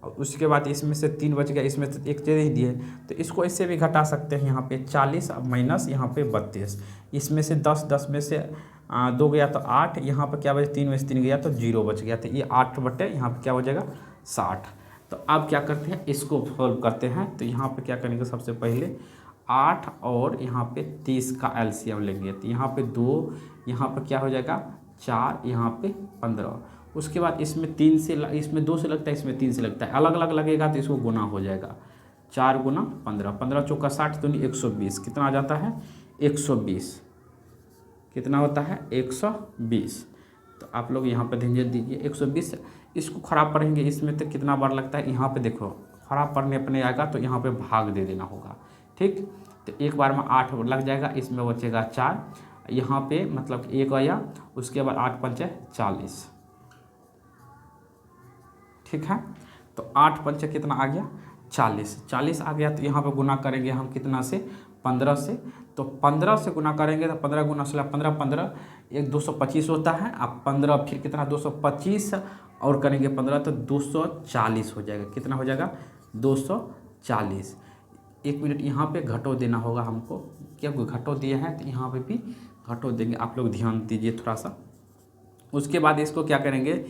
Speaker 1: और उसके बाद इसमें से 3 बच गया, इसमें से एक दे ही दिए, तो इसको इससे भी घटा सकते हैं। यहाँ पे 40 माइनस यहाँ पे 32, इसमें से 10 में से 2 गया तो 8, यहाँ पर क्या बचे 3 में से 3 गया तो 0 बच गया, तो ये 8 बटे यहाँ पर क्या हो जाएगा 60। तो अब क्या करते हैं, इसको सॉल्व करते हैं। तो यहाँ पे क्या करेंगे, सबसे पहले 8 और यहाँ पे 30 का एलसीएम लेंगे। तो यहाँ पे 2, यहाँ पर क्या हो जाएगा 4, यहाँ पे 15। उसके बाद इसमें 3 से, इसमें 2 से लगता है, इसमें 3 से लगता है, अलग अलग लगेगा तो इसको गुना हो जाएगा। 4 गुना 15, 15 चौका 60 दूनी 120, कितना आ जाता है 120, कितना होता है 120। तो आप लोग यहाँ पर ध्यान दीजिए 120। इसको खराब पढ़ेंगे इसमें तो कितना बार लगता है, यहाँ पे देखो खराब पढ़ने अपने आएगा तो यहाँ पे भाग दे देना होगा, ठीक। तो एक बार में 8 लग जाएगा, इसमें बचेगा 4, यहाँ पे मतलब 1 आया, उसके बाद 8 पंचे 40, ठीक है। तो 8 पंचे कितना आ गया 40, 40 आ गया। तो यहाँ पे गुना करेंगे हम कितना से 15 से, तो 15 से गुना करेंगे तो 15 गुना 16, 15 15 एक 225 होता है। अब 15 फिर कितना 225 और करेंगे 15 तो 240 हो जाएगा, कितना हो जाएगा 240। 1 मिनट यहाँ पे घटो देना होगा हमको, क्योंकि घटो दिए हैं तो यहाँ पे भी घटो देंगे, आप लोग ध्यान दीजिए थोड़ा सा। उसके बाद इसको क्या करेंगे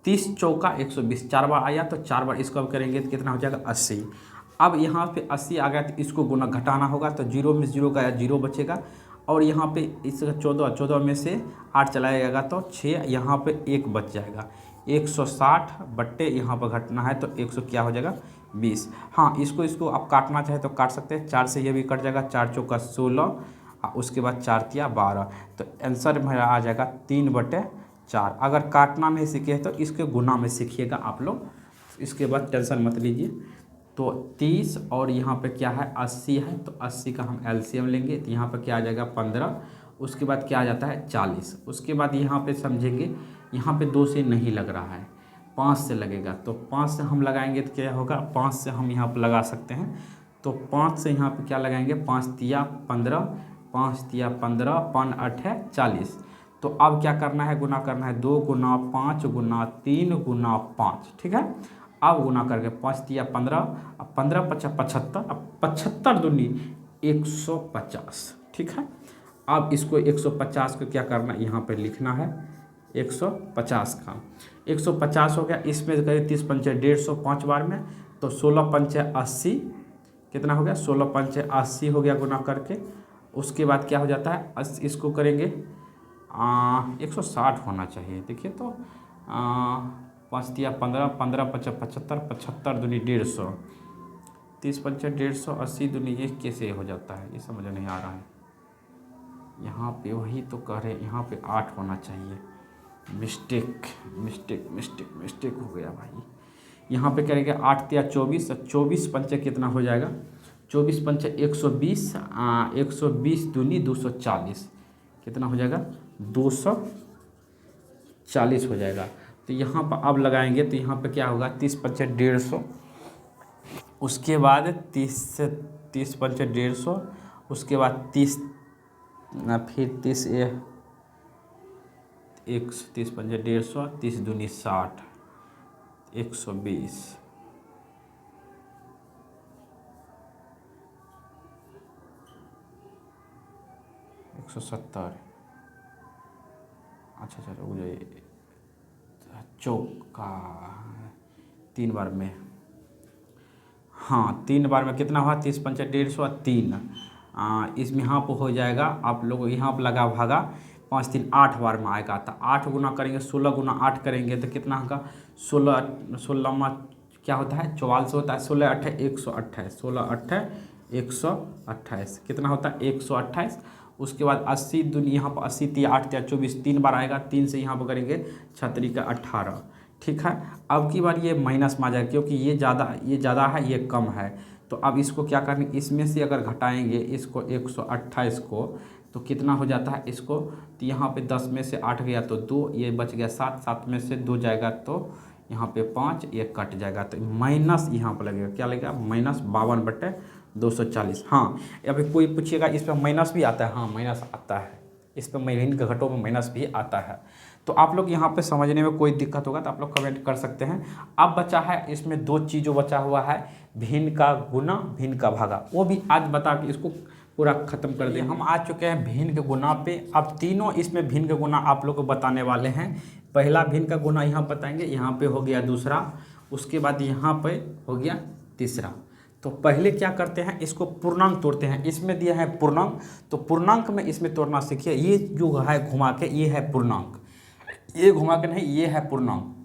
Speaker 1: 30 चौका 120, 4 बार आया तो 4 बार इसको अब करेंगे तो कितना हो जाएगा 80। अब यहाँ पे 80 आ गया तो इसको गुना घटाना होगा, तो 0 में 0 का 0 बचेगा, और यहाँ पे इस 14 में से 8 चलाया जाएगा तो 6, यहाँ पे 1 बच जाएगा। 160 बट्टे यहाँ पर घटना है तो 100 क्या हो जाएगा 20। हाँ, इसको आप काटना चाहे तो काट सकते हैं, 4 से ये भी कट जाएगा, 4 चौका 16, उसके बाद 4 तिया 12, तो आंसर मेरा आ जाएगा 3/4। अगर काटना नहीं सीखे तो इसके गुना में सीखिएगा आप लोग, इसके बाद टेंशन मत लीजिए। तो 30 और यहाँ पे क्या है 80 है, तो 80 का हम एलसीएम लेंगे, तो यहाँ पे क्या आ जाएगा 15, उसके बाद क्या आ जाता है 40। उसके बाद यहाँ पे समझेंगे, यहाँ पे 2 से नहीं लग रहा है, 5 से लगेगा, तो 5 से हम लगाएंगे तो क्या होगा 5 से हम यहाँ पर लगा सकते हैं। तो 5 से यहाँ पे क्या लगाएंगे 5 तिया 15, 5 तिया 15, 5 8 है 40। तो अब क्या करना है, गुना करना है 2 गुना 5 गुना 3 गुना 5, ठीक है। अब गुना करके 5 तिया 15, अब 15 5 75, अब 75 दूनी 150, ठीक है। अब इसको 150 को क्या करना है, यहाँ पर लिखना है 150 का 150 हो गया। इसमें करीब 30 पंचे 150 5 बार में, तो 16 पंचे 80, कितना हो गया 16 पंचे 80 हो गया गुना करके। उसके बाद क्या हो जाता है, इसको करेंगे 160 होना चाहिए, देखिए तो 5 तिया 15, 15 5 75, 75 दूनी 150, 30 पंचे 150, 80 दूनी ये कैसे हो जाता है, ये समझ नहीं आ रहा है। यहाँ पे वही तो कह रहे हैं, यहाँ पे 8 होना चाहिए, मिस्टेक हो गया भाई। यहाँ पे करेंगे 8 तिया 24, 24 पंचे कितना हो जाएगा 24 पंचे 120, 120 दूनी 240, कितना हो जाएगा 240 हो जाएगा। तो यहाँ पर अब लगाएंगे तो यहाँ पे क्या होगा 30 पंचे 150, उसके बाद 30 पंचे 150, उसके बाद 30 फिर 30 पंचे 150, 30 दूनी 60, 120, 170, अच्छा रुक जाइए, चौका 3 बार में, हाँ 3 बार में कितना हुआ 30 पंचे 150 3, इसमें यहाँ पर हो जाएगा, आप लोग यहाँ पर लगा भागा 5 3 8 बार में आएगा। तो 8 गुना करेंगे 16 गुना 8 करेंगे तो कितना होगा 16 में क्या होता है 44 होता है, 16 8 128, 16 8 128, कितना होता है 128। उसके बाद 80 दूनी यहाँ पर 80 तिया 8 तिया 24, 3 बार आएगा, 3 से यहाँ पर करेंगे 6 का 18, ठीक है। अब की बार ये माइनस में आ जाएगा, क्योंकि ये ज़्यादा है ये कम है। तो अब इसको क्या करेंगे, इसमें से अगर घटाएंगे इसको 128 को तो कितना हो जाता है इसको, तो यहाँ पे 10 में से 8 गया तो 2, ये बच गया 7, 7 में से 2 जाएगा तो यहाँ पे 5, ये कट जाएगा, तो माइनस यहाँ पर लगेगा, क्या लगेगा -52/240। हाँ, अभी कोई पूछिएगा इस पर माइनस भी आता है, हाँ माइनस आता है, इस पर महीन के घटों में माइनस भी आता है। तो आप लोग यहाँ पे समझने में कोई दिक्कत होगा तो आप लोग कमेंट कर सकते हैं। अब बचा है इसमें दो चीज़ जो बचा हुआ है, भिन्न का गुना, भिन्न का भागा, वो भी आज बता के इसको पूरा खत्म कर दें। हम आ चुके हैं भिन्न के गुना पे। अब तीनों इसमें भिन्न के गुना आप लोग को बताने वाले हैं। पहला भिन्न का गुना यहाँ बताएंगे, यहाँ पे हो गया दूसरा, उसके बाद यहाँ पे हो गया तीसरा। तो पहले क्या करते हैं, इसको पूर्णांक तोड़ते हैं। इसमें दिया है पूर्णांक, तो पूर्णांक में इसमें तोड़ना सीखिए। ये जो है घुमा के, ये है पूर्णांक, ये घुमा के नहीं, ये है पूर्णांक।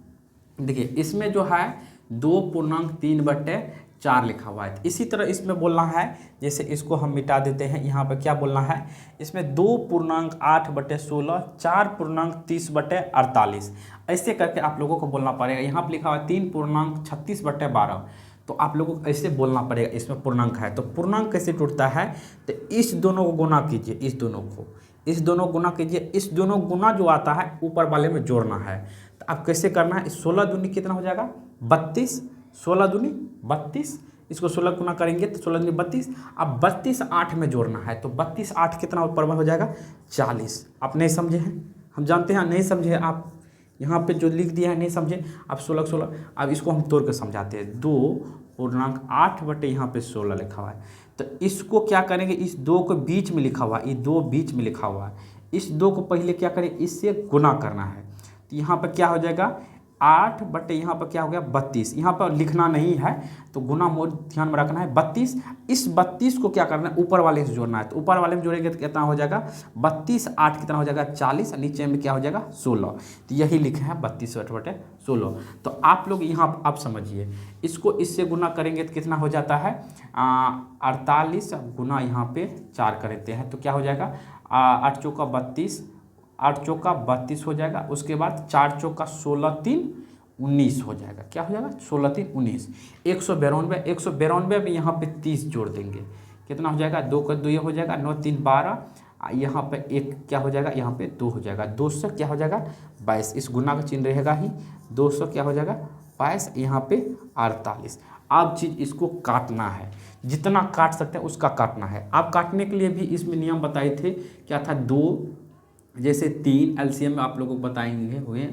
Speaker 1: देखिए इसमें जो है 2.3/4 लिखा हुआ है। इसी तरह इसमें बोलना है, जैसे इसको हम मिटा देते हैं, यहाँ पर क्या बोलना है, इसमें 2.8/16, 4.30/48, ऐसे करके आप लोगों को बोलना पड़ेगा। यहाँ पर लिखा हुआ है 3.36/12, तो आप लोगों को ऐसे बोलना पड़ेगा। इसमें पूर्णांक है, तो पूर्णांक कैसे टूटता है, तो इस दोनों को गुना कीजिए, इस दोनों को गुना कीजिए। इस दोनों गुना जो आता है ऊपर वाले में जोड़ना है। तो आप कैसे करना है, 16 दूनी कितना हो जाएगा 32, 16 दूनी 32, इसको 16 गुना करेंगे तो 16 दूनी 32। अब 32 8 में जोड़ना है, तो 32 8 कितना ऊपर हो जाएगा 40। आप नहीं समझे हैं, हम जानते हैं नहीं समझे आप, यहाँ पे जो लिख दिया है नहीं समझे आप, 16 अब इसको हम तोड़ के समझाते हैं। 2.8 यहाँ पे 16 लिखा हुआ है, तो इसको क्या करेंगे, इस दो को बीच में लिखा हुआ है, ये दो बीच में लिखा हुआ है, इस दो को पहले क्या करें, इससे गुना करना है। तो यहाँ पर क्या हो जाएगा 8 यहाँ पर क्या हो गया 32, यहाँ पर लिखना नहीं है तो गुना मोड ध्यान में रखना है 32। इस 32 को क्या करना है, ऊपर वाले से जोड़ना है, तो ऊपर वाले में जोड़ेंगे तो कितना हो जाएगा 32 8 कितना हो जाएगा 40, नीचे में क्या हो जाएगा 16। तो यही लिखे हैं 32 8/16। तो आप लोग यहाँ आप समझिए, इसको इससे गुना करेंगे तो कितना हो जाता है 48 गुना यहाँ पे 4 कर देते हैं, तो क्या हो जाएगा 8 चौका 32, 8 चौका 32 हो जाएगा। उसके बाद 4 चौका 16 3 19 हो जाएगा, क्या हो जाएगा 16 3 19, 192 में यहाँ पे 30 जोड़ देंगे, कितना हो जाएगा 2 का 2 हो जाएगा 9 3 12, यहाँ पे 1 क्या हो जाएगा, यहाँ पे 2 हो जाएगा, 200 क्या हो जाएगा 22, इस गुना का चिन्ह रहेगा ही, 200 क्या हो जाएगा 22, यहाँ पे 48। अब चीज़ इसको काटना है, जितना काट सकते हैं उसका काटना है। आप काटने के लिए भी इसमें नियम बताए थे, क्या था 2 जैसे 3 एलसीएम में आप लोगों को बताएंगे हुए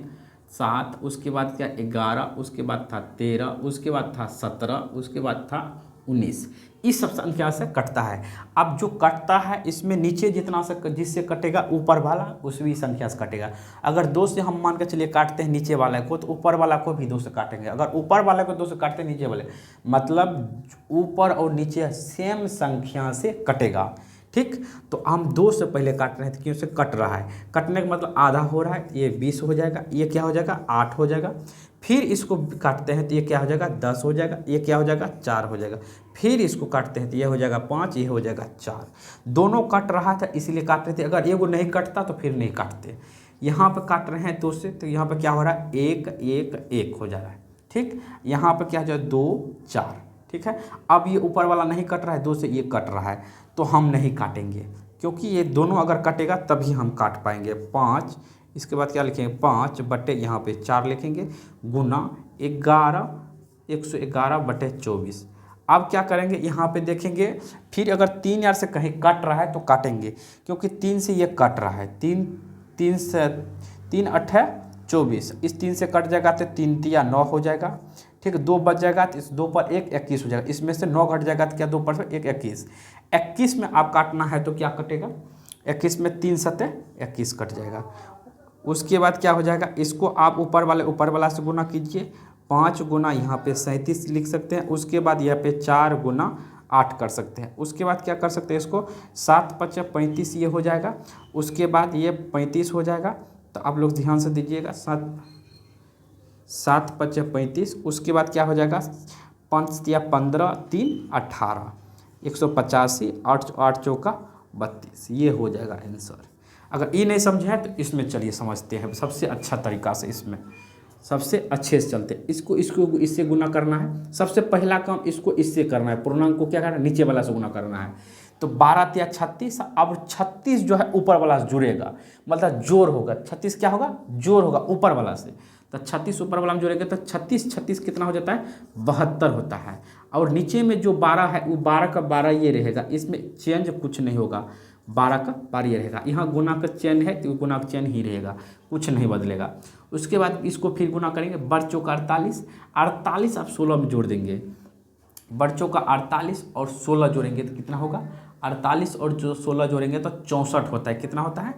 Speaker 1: 7, उसके बाद क्या 11, उसके बाद था 13, उसके बाद था 17, उसके बाद था 19। इस सब संख्या से कटता है। अब जो कटता है इसमें नीचे जितना से जिससे कटेगा ऊपर वाला उसी संख्या से कटेगा। अगर 2 से हम मान के चलिए काटते हैं नीचे वाले को, तो ऊपर वाला को भी 2 से काटेंगे। अगर ऊपर वाले को 2 से काटते हैं नीचे वाले, मतलब ऊपर और नीचे सेम संख्या से कटेगा। ठीक, तो हम 2 से पहले काट रहे थे, क्यों से कट रहा है, कटने का मतलब आधा हो रहा है, ये 20 हो जाएगा, ये क्या हो जाएगा 8 हो जाएगा। फिर इसको काटते हैं तो ये क्या हो जाएगा 10 हो जाएगा, ये क्या हो जाएगा 4 हो जाएगा। फिर इसको काटते हैं तो ये हो जाएगा 5, ये हो जाएगा 4। दोनों कट रहा था इसलिए काट रहे थे, अगर एगो नहीं कटता तो फिर नहीं काटते। यहाँ पर काट रहे हैं 2 से, तो यहाँ पर क्या हो रहा है 1 1 1 हो जा रहा है। ठीक, यहाँ पर क्या हो जाएगा 2 4। ठीक है, अब ये ऊपर वाला नहीं कट रहा है, 2 से ये कट रहा है, तो हम नहीं काटेंगे, क्योंकि ये दोनों अगर कटेगा तभी हम काट पाएंगे। 5, इसके बाद क्या लिखेंगे 5 बटे यहाँ पे 4 लिखेंगे, गुना 11 111/24। अब क्या करेंगे, यहाँ पे देखेंगे, फिर अगर 3 यार से कहीं कट रहा है तो काटेंगे, क्योंकि 3 से ये कट रहा है, 3 से 3 8 24, इस 3 से कट जाएगा तो 3 तिया 9 हो जाएगा। ठीक, 2 बच जाएगा तो इस 2 पर 1 21 हो जाएगा, इसमें से 9 घट जाएगा तो क्या 2 पर 1 21। 21 में आप काटना है तो क्या कटेगा, 21 में 3 7 21 कट जाएगा। उसके बाद क्या हो जाएगा, इसको आप ऊपर वाला से गुना कीजिए, 5 गुना यहाँ पे 37 लिख सकते हैं। उसके बाद यहाँ पे 4 गुना 8 कर सकते हैं। उसके बाद क्या कर सकते हैं, इसको 7 5 35 ये हो जाएगा। उसके बाद ये 35 हो जाएगा, तो आप लोग ध्यान से दीजिएगा, 7 5 35। उसके बाद क्या हो जाएगा 5 या 15 3 18, 185, 8 चौका 32, ये हो जाएगा आंसर। अगर ये नहीं समझे हैं तो इसमें चलिए समझते हैं सबसे अच्छा तरीका से, इसमें सबसे अच्छे से चलते हैं। इसको इससे गुना करना है, सबसे पहला काम इसको इससे करना है, पूर्णांक को क्या करना है नीचे वाला से गुना करना है। तो 12 या 36, अब 36 जो है ऊपर वाला से जुड़ेगा, मतलब जोड़ होगा। 36 क्या होगा, जोड़ होगा ऊपर वाला से, तो 36 ऊपर वाला में जोड़ेंगे तो 36 कितना हो जाता है 72 होता है। और नीचे में जो 12 है वो 12 का 12 ये रहेगा, इसमें चेंज कुछ नहीं होगा, 12 का 12 ये रहेगा। यहाँ गुना का चैन है तो गुना का चैन ही रहेगा, कुछ नहीं बदलेगा। उसके बाद इसको फिर गुना करेंगे, बड़ चौका 48, 48 आप 16 में जोड़ देंगे, बड़ चौका 48 और 16 जोड़ेंगे तो कितना होगा, 48 और जो 16 जोड़ेंगे तो 64 होता है। कितना होता है,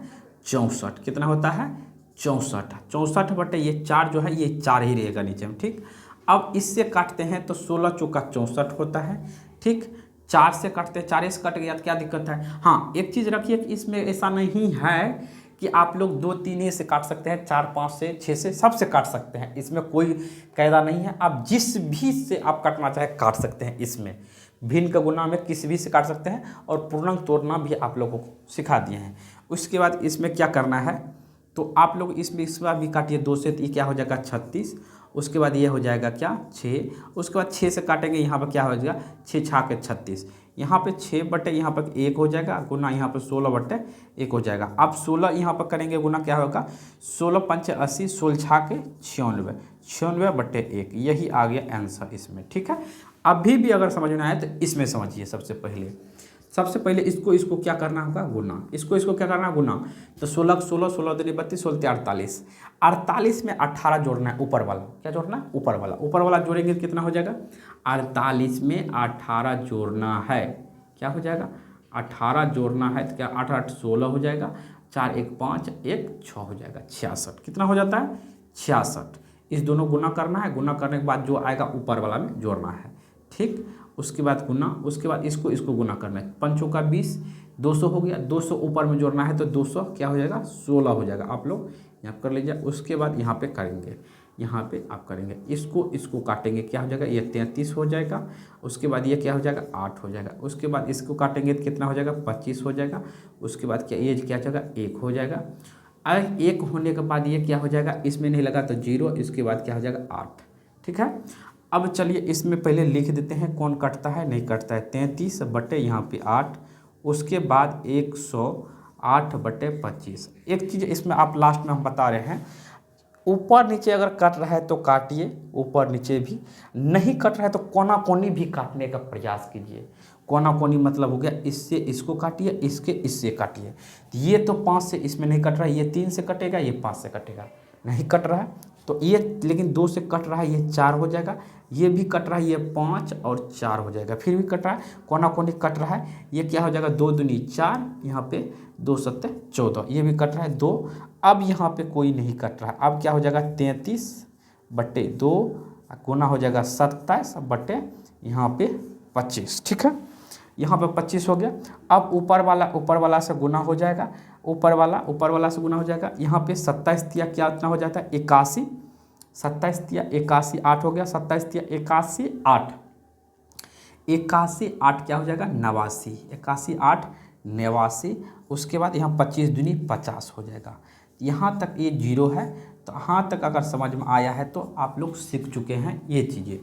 Speaker 1: 64। कितना होता है, 64। 64 बटे ये 4 जो है ये 4 ही रहेगा नीचे में, ठीक। अब इससे काटते हैं तो 16 चौका 64 होता है, ठीक। 4 से काटते हैं, 4 से कट गया तो क्या दिक्कत है। हाँ, एक चीज़ रखिए कि इसमें ऐसा नहीं है कि आप लोग 2 3 से काट सकते हैं, 4 5 से 6 से सबसे काट सकते हैं, इसमें कोई कायदा नहीं है। आप जिस भी से आप काटना चाहे काट सकते हैं। इसमें भिन्न का गुना में किसी भी से काट सकते हैं और पूर्णांक तोड़ना भी आप लोगों को सिखा दिए हैं। उसके बाद इसमें क्या करना है तो आप लोग इसमें इस बार भी काटिए 2 से, तो ये क्या हो जाएगा 36। उसके बाद ये हो जाएगा क्या 6। उसके बाद 6 से काटेंगे, यहाँ पर क्या हो जाएगा 6 छा के 36, यहाँ पे 6 बटे यहाँ पर 1 हो जाएगा गुना, यहाँ पर 16 बटे 1 हो जाएगा। अब 16 यहाँ पर करेंगे गुना, क्या होगा 16 पंचे 80, 16 छा के 96, 96 बटे 1, यही आ गया आंसर इसमें, ठीक है। अभी भी अगर समझ में आए तो इसमें समझिए। सबसे पहले इसको क्या करना होगा गुना, इसको क्या करना है गुना। तो 16 16 16 दूनी 32, 16 48, 48 में 18 जोड़ना है, ऊपर वाला क्या जोड़ना है, ऊपर वाला जोड़ेंगे कितना हो जाएगा, 48 में 18 जोड़ना है, क्या हो जाएगा 18 जोड़ना है, तो क्या 8 8 16 हो जाएगा, 4 1 5 1 6 हो जाएगा 66। कितना हो जाता है 66। इस दोनों गुना करना है, गुना करने के बाद जो आएगा ऊपर वाला में जोड़ना है, ठीक। उसके बाद गुना, उसके बाद इसको गुना करना है, 5 का 20, 200 हो गया, 200 ऊपर में जोड़ना है तो 200 क्या हो जाएगा 16 हो जाएगा। आप लोग यहाँ कर लीजिए। उसके बाद यहाँ पे करेंगे, यहाँ पे आप करेंगे, इसको काटेंगे, क्या हो जाएगा ये 33 हो जाएगा। उसके बाद ये क्या हो जाएगा 8 हो जाएगा। उसके बाद इसको काटेंगे तो कितना हो जाएगा 25 हो जाएगा। उसके बाद क्या ये क्या हो जाएगा 1 हो जाएगा। अब 1 होने के बाद ये क्या हो जाएगा, इसमें नहीं लगा तो 0, इसके बाद क्या हो जाएगा 8, ठीक है। अब चलिए इसमें पहले लिख देते हैं कौन कटता है नहीं कटता है। 33 बटे यहाँ पे 8, उसके बाद 108 बटे 25। एक चीज़ इसमें आप लास्ट में हम बता रहे हैं, ऊपर नीचे अगर कट रहा है तो काटिए, ऊपर नीचे भी। नहीं कट रहा है तो कोना कोनी भी काटने का प्रयास कीजिए। कोना कोनी मतलब हो गया इससे इसको काटिए, इससे काटिए। ये तो 5 से इसमें नहीं कट रहा है, ये 3 से कटेगा, ये 5 से कटेगा, नहीं कट रहा है तो ये, लेकिन 2 से कट रहा है ये 4 हो जाएगा, ये भी कट रहा है ये 5 और 4 हो जाएगा, फिर भी कट रहा है, कोना कोनी कट रहा है, ये क्या हो जाएगा 2 दूनी 4, यहाँ पे 2 सत्ते 14, ये भी कट रहा है 2। अब यहाँ पे कोई नहीं कट रहा है, अब क्या हो जाएगा 33 बटे 2 गुना हो जाएगा 27 बटे यहाँ पे 25, ठीक है। यहाँ पे 25 हो गया। अब ऊपर वाला से गुना हो जाएगा, ऊपर वाला से गुना हो जाएगा। यहाँ पे 27 तिया क्या इतना हो जाता है 81, 27 तिया 81 8 हो गया, 27 तिया 81 8, 81 8 क्या हो जाएगा 89, 81 8 89। उसके बाद यहाँ 25 दूनी 50 हो जाएगा। यहाँ तक ये 0 है, तो यहाँ तक अगर समझ में आया है तो आप लोग सीख चुके हैं ये चीज़ें।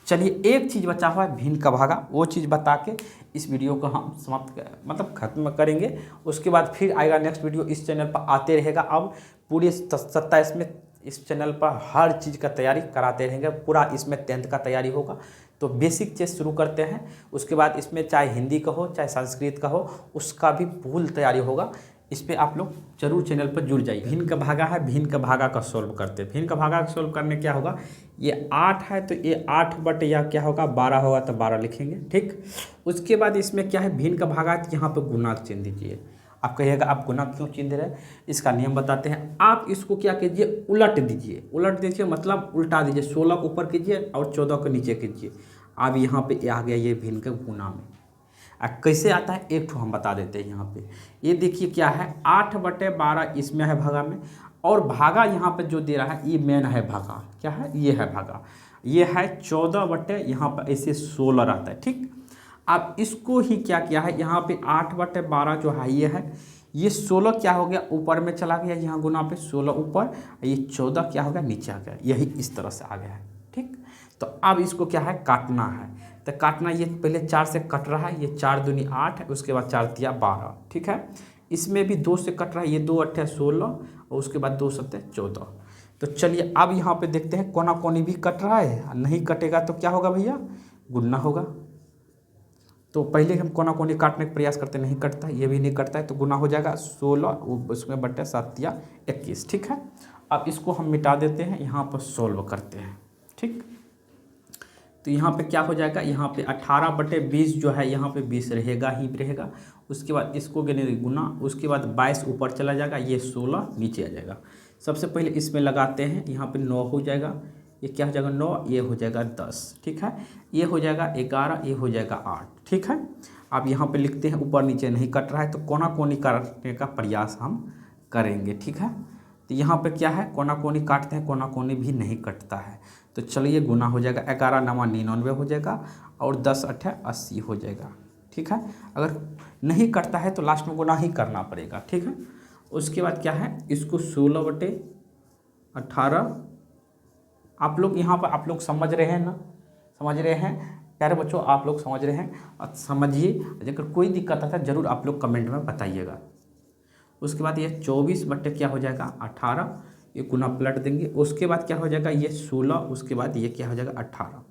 Speaker 1: चलिए एक चीज़ बचा हुआ है भिन्न का भागा, वो चीज़ बता के इस वीडियो को हम समाप्त ख़त्म करेंगे। उसके बाद फिर आएगा नेक्स्ट वीडियो, इस चैनल पर आते रहेगा। अब पूरे 27 में इस चैनल पर हर चीज़ का तैयारी कराते रहेंगे, पूरा इसमें 10th का तैयारी होगा। तो बेसिक चीज़ शुरू करते हैं, उसके बाद इसमें चाहे हिंदी का हो चाहे संस्कृत का हो, उसका भी फुल तैयारी होगा। इस पर आप लोग जरूर चैनल पर जुड़ जाइए। भिन्न का भागा है, भिन्न का भागा का सोल्व करते हैं। भिन्न का भागा का सोल्व करने क्या होगा, ये 8 है तो ये 8 बटे या क्या होगा 12 होगा तो 12 लिखेंगे, ठीक। उसके बाद इसमें क्या है भिन्न का भागा है, तो यहाँ पर गुना चिन्ह दीजिए। आप कहिएगा आप गुना क्यों चिन्ह दे रहे हैं, इसका नियम बताते हैं। आप इसको क्या कीजिए उलट दीजिए, मतलब उल्टा दीजिए, 16 ऊपर कीजिए और 14 को नीचे कीजिए। अब यहाँ पे आ गया ये भिन्न के गुना में। कैसे आता है एक ठो हम बता देते हैं। यहाँ पे ये देखिए क्या है 8 बटे 12 इसमें है भागा में, और भागा यहाँ पे जो दे रहा है ये मेन है भागा, क्या है ये है भागा, ये है 14 बटे यहाँ पर ऐसे 16 रहता है, ठीक। अब इसको ही क्या किया है यहाँ पे 8 बटे 12 जो है ये 16 क्या हो गया ऊपर में चला गया, यहाँ गुना पे 16 ऊपर, ये 14 क्या हो गया नीचे आ गया, यही इस तरह से आ गया है, ठीक। तो अब इसको क्या है काटना है, तो काटना ये पहले 4 से कट रहा है, ये 4 दूनी 8 है, उसके बाद 4 तिया 12, ठीक है। इसमें भी 2 से कट रहा है, ये 2 8 16 और उसके बाद 2 7 14। तो चलिए अब यहाँ पे देखते हैं कोना कोनी भी कट रहा है, नहीं कटेगा तो क्या होगा भैया गुना होगा। तो पहले हम कोना कोनी काटने का प्रयास करते, नहीं कटता है, ये भी नहीं कटता है, तो गुना हो जाएगा 16 उसमें बटे 7 या 21। ठीक है, अब इसको हम मिटा देते हैं, यहाँ पर सोल्व करते हैं। ठीक, तो यहाँ पे क्या हो जाएगा, यहाँ पे 18/20 जो है, यहाँ पे 20 रहेगा ही रहेगा। उसके बाद इसको गिने गुना, उसके बाद 22 ऊपर चला जाएगा, ये 16 नीचे आ जाएगा। सबसे पहले इसमें लगाते हैं, यहाँ पे 9 हो जाएगा, ये क्या हो जाएगा 9, ये हो जाएगा 10। ठीक है, ये हो जाएगा 11, ये हो जाएगा 8। ठीक है, अब यहाँ पे लिखते हैं, ऊपर नीचे नहीं कट रहा है तो कोना कोनी काटने का प्रयास हम करेंगे। ठीक है, तो यहाँ पे क्या है, कोना कोनी काटते हैं, कोना कोनी भी नहीं कटता है। तो चलिए गुना हो जाएगा, 11 9 99 हो जाएगा और 10 8 80 हो जाएगा। ठीक है, अगर नहीं कटता है तो लास्ट में गुना ही करना पड़ेगा। ठीक है, उसके बाद क्या है, इसको 16/18। आप लोग यहाँ पर आप लोग समझ रहे हैं ना, समझ रहे हैं प्यारे बच्चों, आप लोग समझ रहे हैं और समझिए। अगर कोई दिक्कत आता है ज़रूर आप लोग कमेंट में बताइएगा। उसके बाद ये 24 बट्टे क्या हो जाएगा 18, ये गुना पलट देंगे। उसके बाद क्या हो जाएगा, ये 16, उसके बाद ये क्या हो जाएगा 18।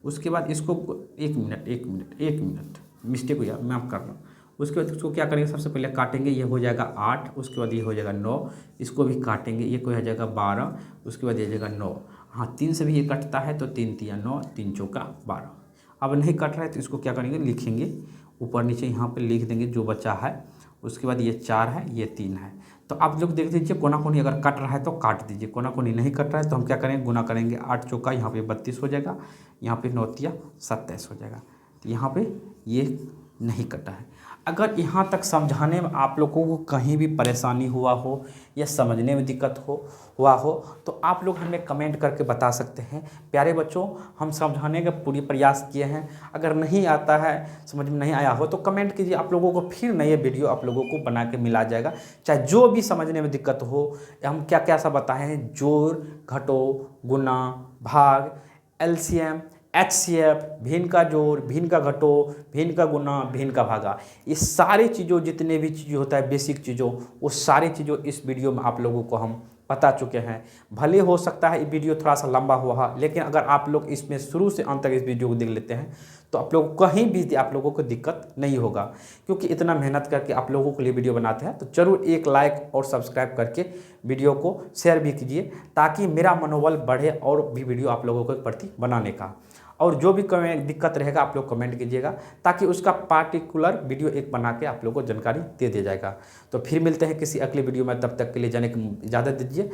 Speaker 1: उसके बाद इसको एक मिनट मिस्टेक हो गया, माफ़ करना। उसके बाद इसको क्या करेंगे, सबसे पहले काटेंगे, ये हो जाएगा 8, उसके बाद ये हो जाएगा 9, इसको भी काटेंगे, ये हो जाएगा 12, उसके बाद ये हो जाएगा 9। हाँ, 3 से भी ये कटता है तो 3 3 9, 3 चौका 12। अब नहीं कट रहा है तो इसको क्या करेंगे, लिखेंगे ऊपर नीचे, यहाँ पर लिख देंगे जो बचा है। उसके बाद ये 4 है, ये 3 है। तो आप लोग देख लीजिए, कोना कोनी अगर कट रहा है तो काट दीजिए, कोना कोनी नहीं कट रहा है तो हम क्या करेंगे, गुना करेंगे। 8 चौका यहाँ पे 32 हो जाएगा, यहाँ पे 9 तिया 27 हो जाएगा। तो यहाँ पे ये नहीं कटा है। अगर यहाँ तक समझाने में आप लोगों को कहीं भी परेशानी हुआ हो या समझने में दिक्कत हुआ हो तो आप लोग हमें कमेंट करके बता सकते हैं। प्यारे बच्चों, हम समझाने का पूरी प्रयास किए हैं। अगर नहीं आता है, समझ में नहीं आया हो तो कमेंट कीजिए, आप लोगों को फिर नए वीडियो आप लोगों को बना के मिला जाएगा। चाहे जो भी समझने में दिक्कत हो, हम क्या क्या सा बताए हैं, जोड़ घटो गुना भाग, LCM HCF, भिन्न का जोड़, भिन्न का घटो, भिन्न का गुना, भिन्न का भागा, ये सारी चीज़ों, जितने भी चीज़ें होता है बेसिक चीज़ों, वो सारी चीज़ों इस वीडियो में आप लोगों को हम बता चुके हैं। भले हो सकता है ये वीडियो थोड़ा सा लंबा हुआ, लेकिन अगर आप लोग इसमें शुरू से अंत तक इस वीडियो को देख लेते हैं तो आप लोग कहीं भी आप लोगों को दिक्कत नहीं होगा, क्योंकि इतना मेहनत करके आप लोगों के लिए वीडियो बनाते हैं। तो जरूर एक लाइक और सब्सक्राइब करके वीडियो को शेयर भी कीजिए, ताकि मेरा मनोबल बढ़े और भी वीडियो आप लोगों के प्रति बनाने का। और जो भी दिक्कत रहेगा आप लोग कमेंट कीजिएगा, ताकि उसका पार्टिकुलर वीडियो एक बना के आप लोगों को जानकारी दे दिया जाएगा। तो फिर मिलते हैं किसी अगले वीडियो में, तब तक के लिए जाने की इजाज़त दीजिए।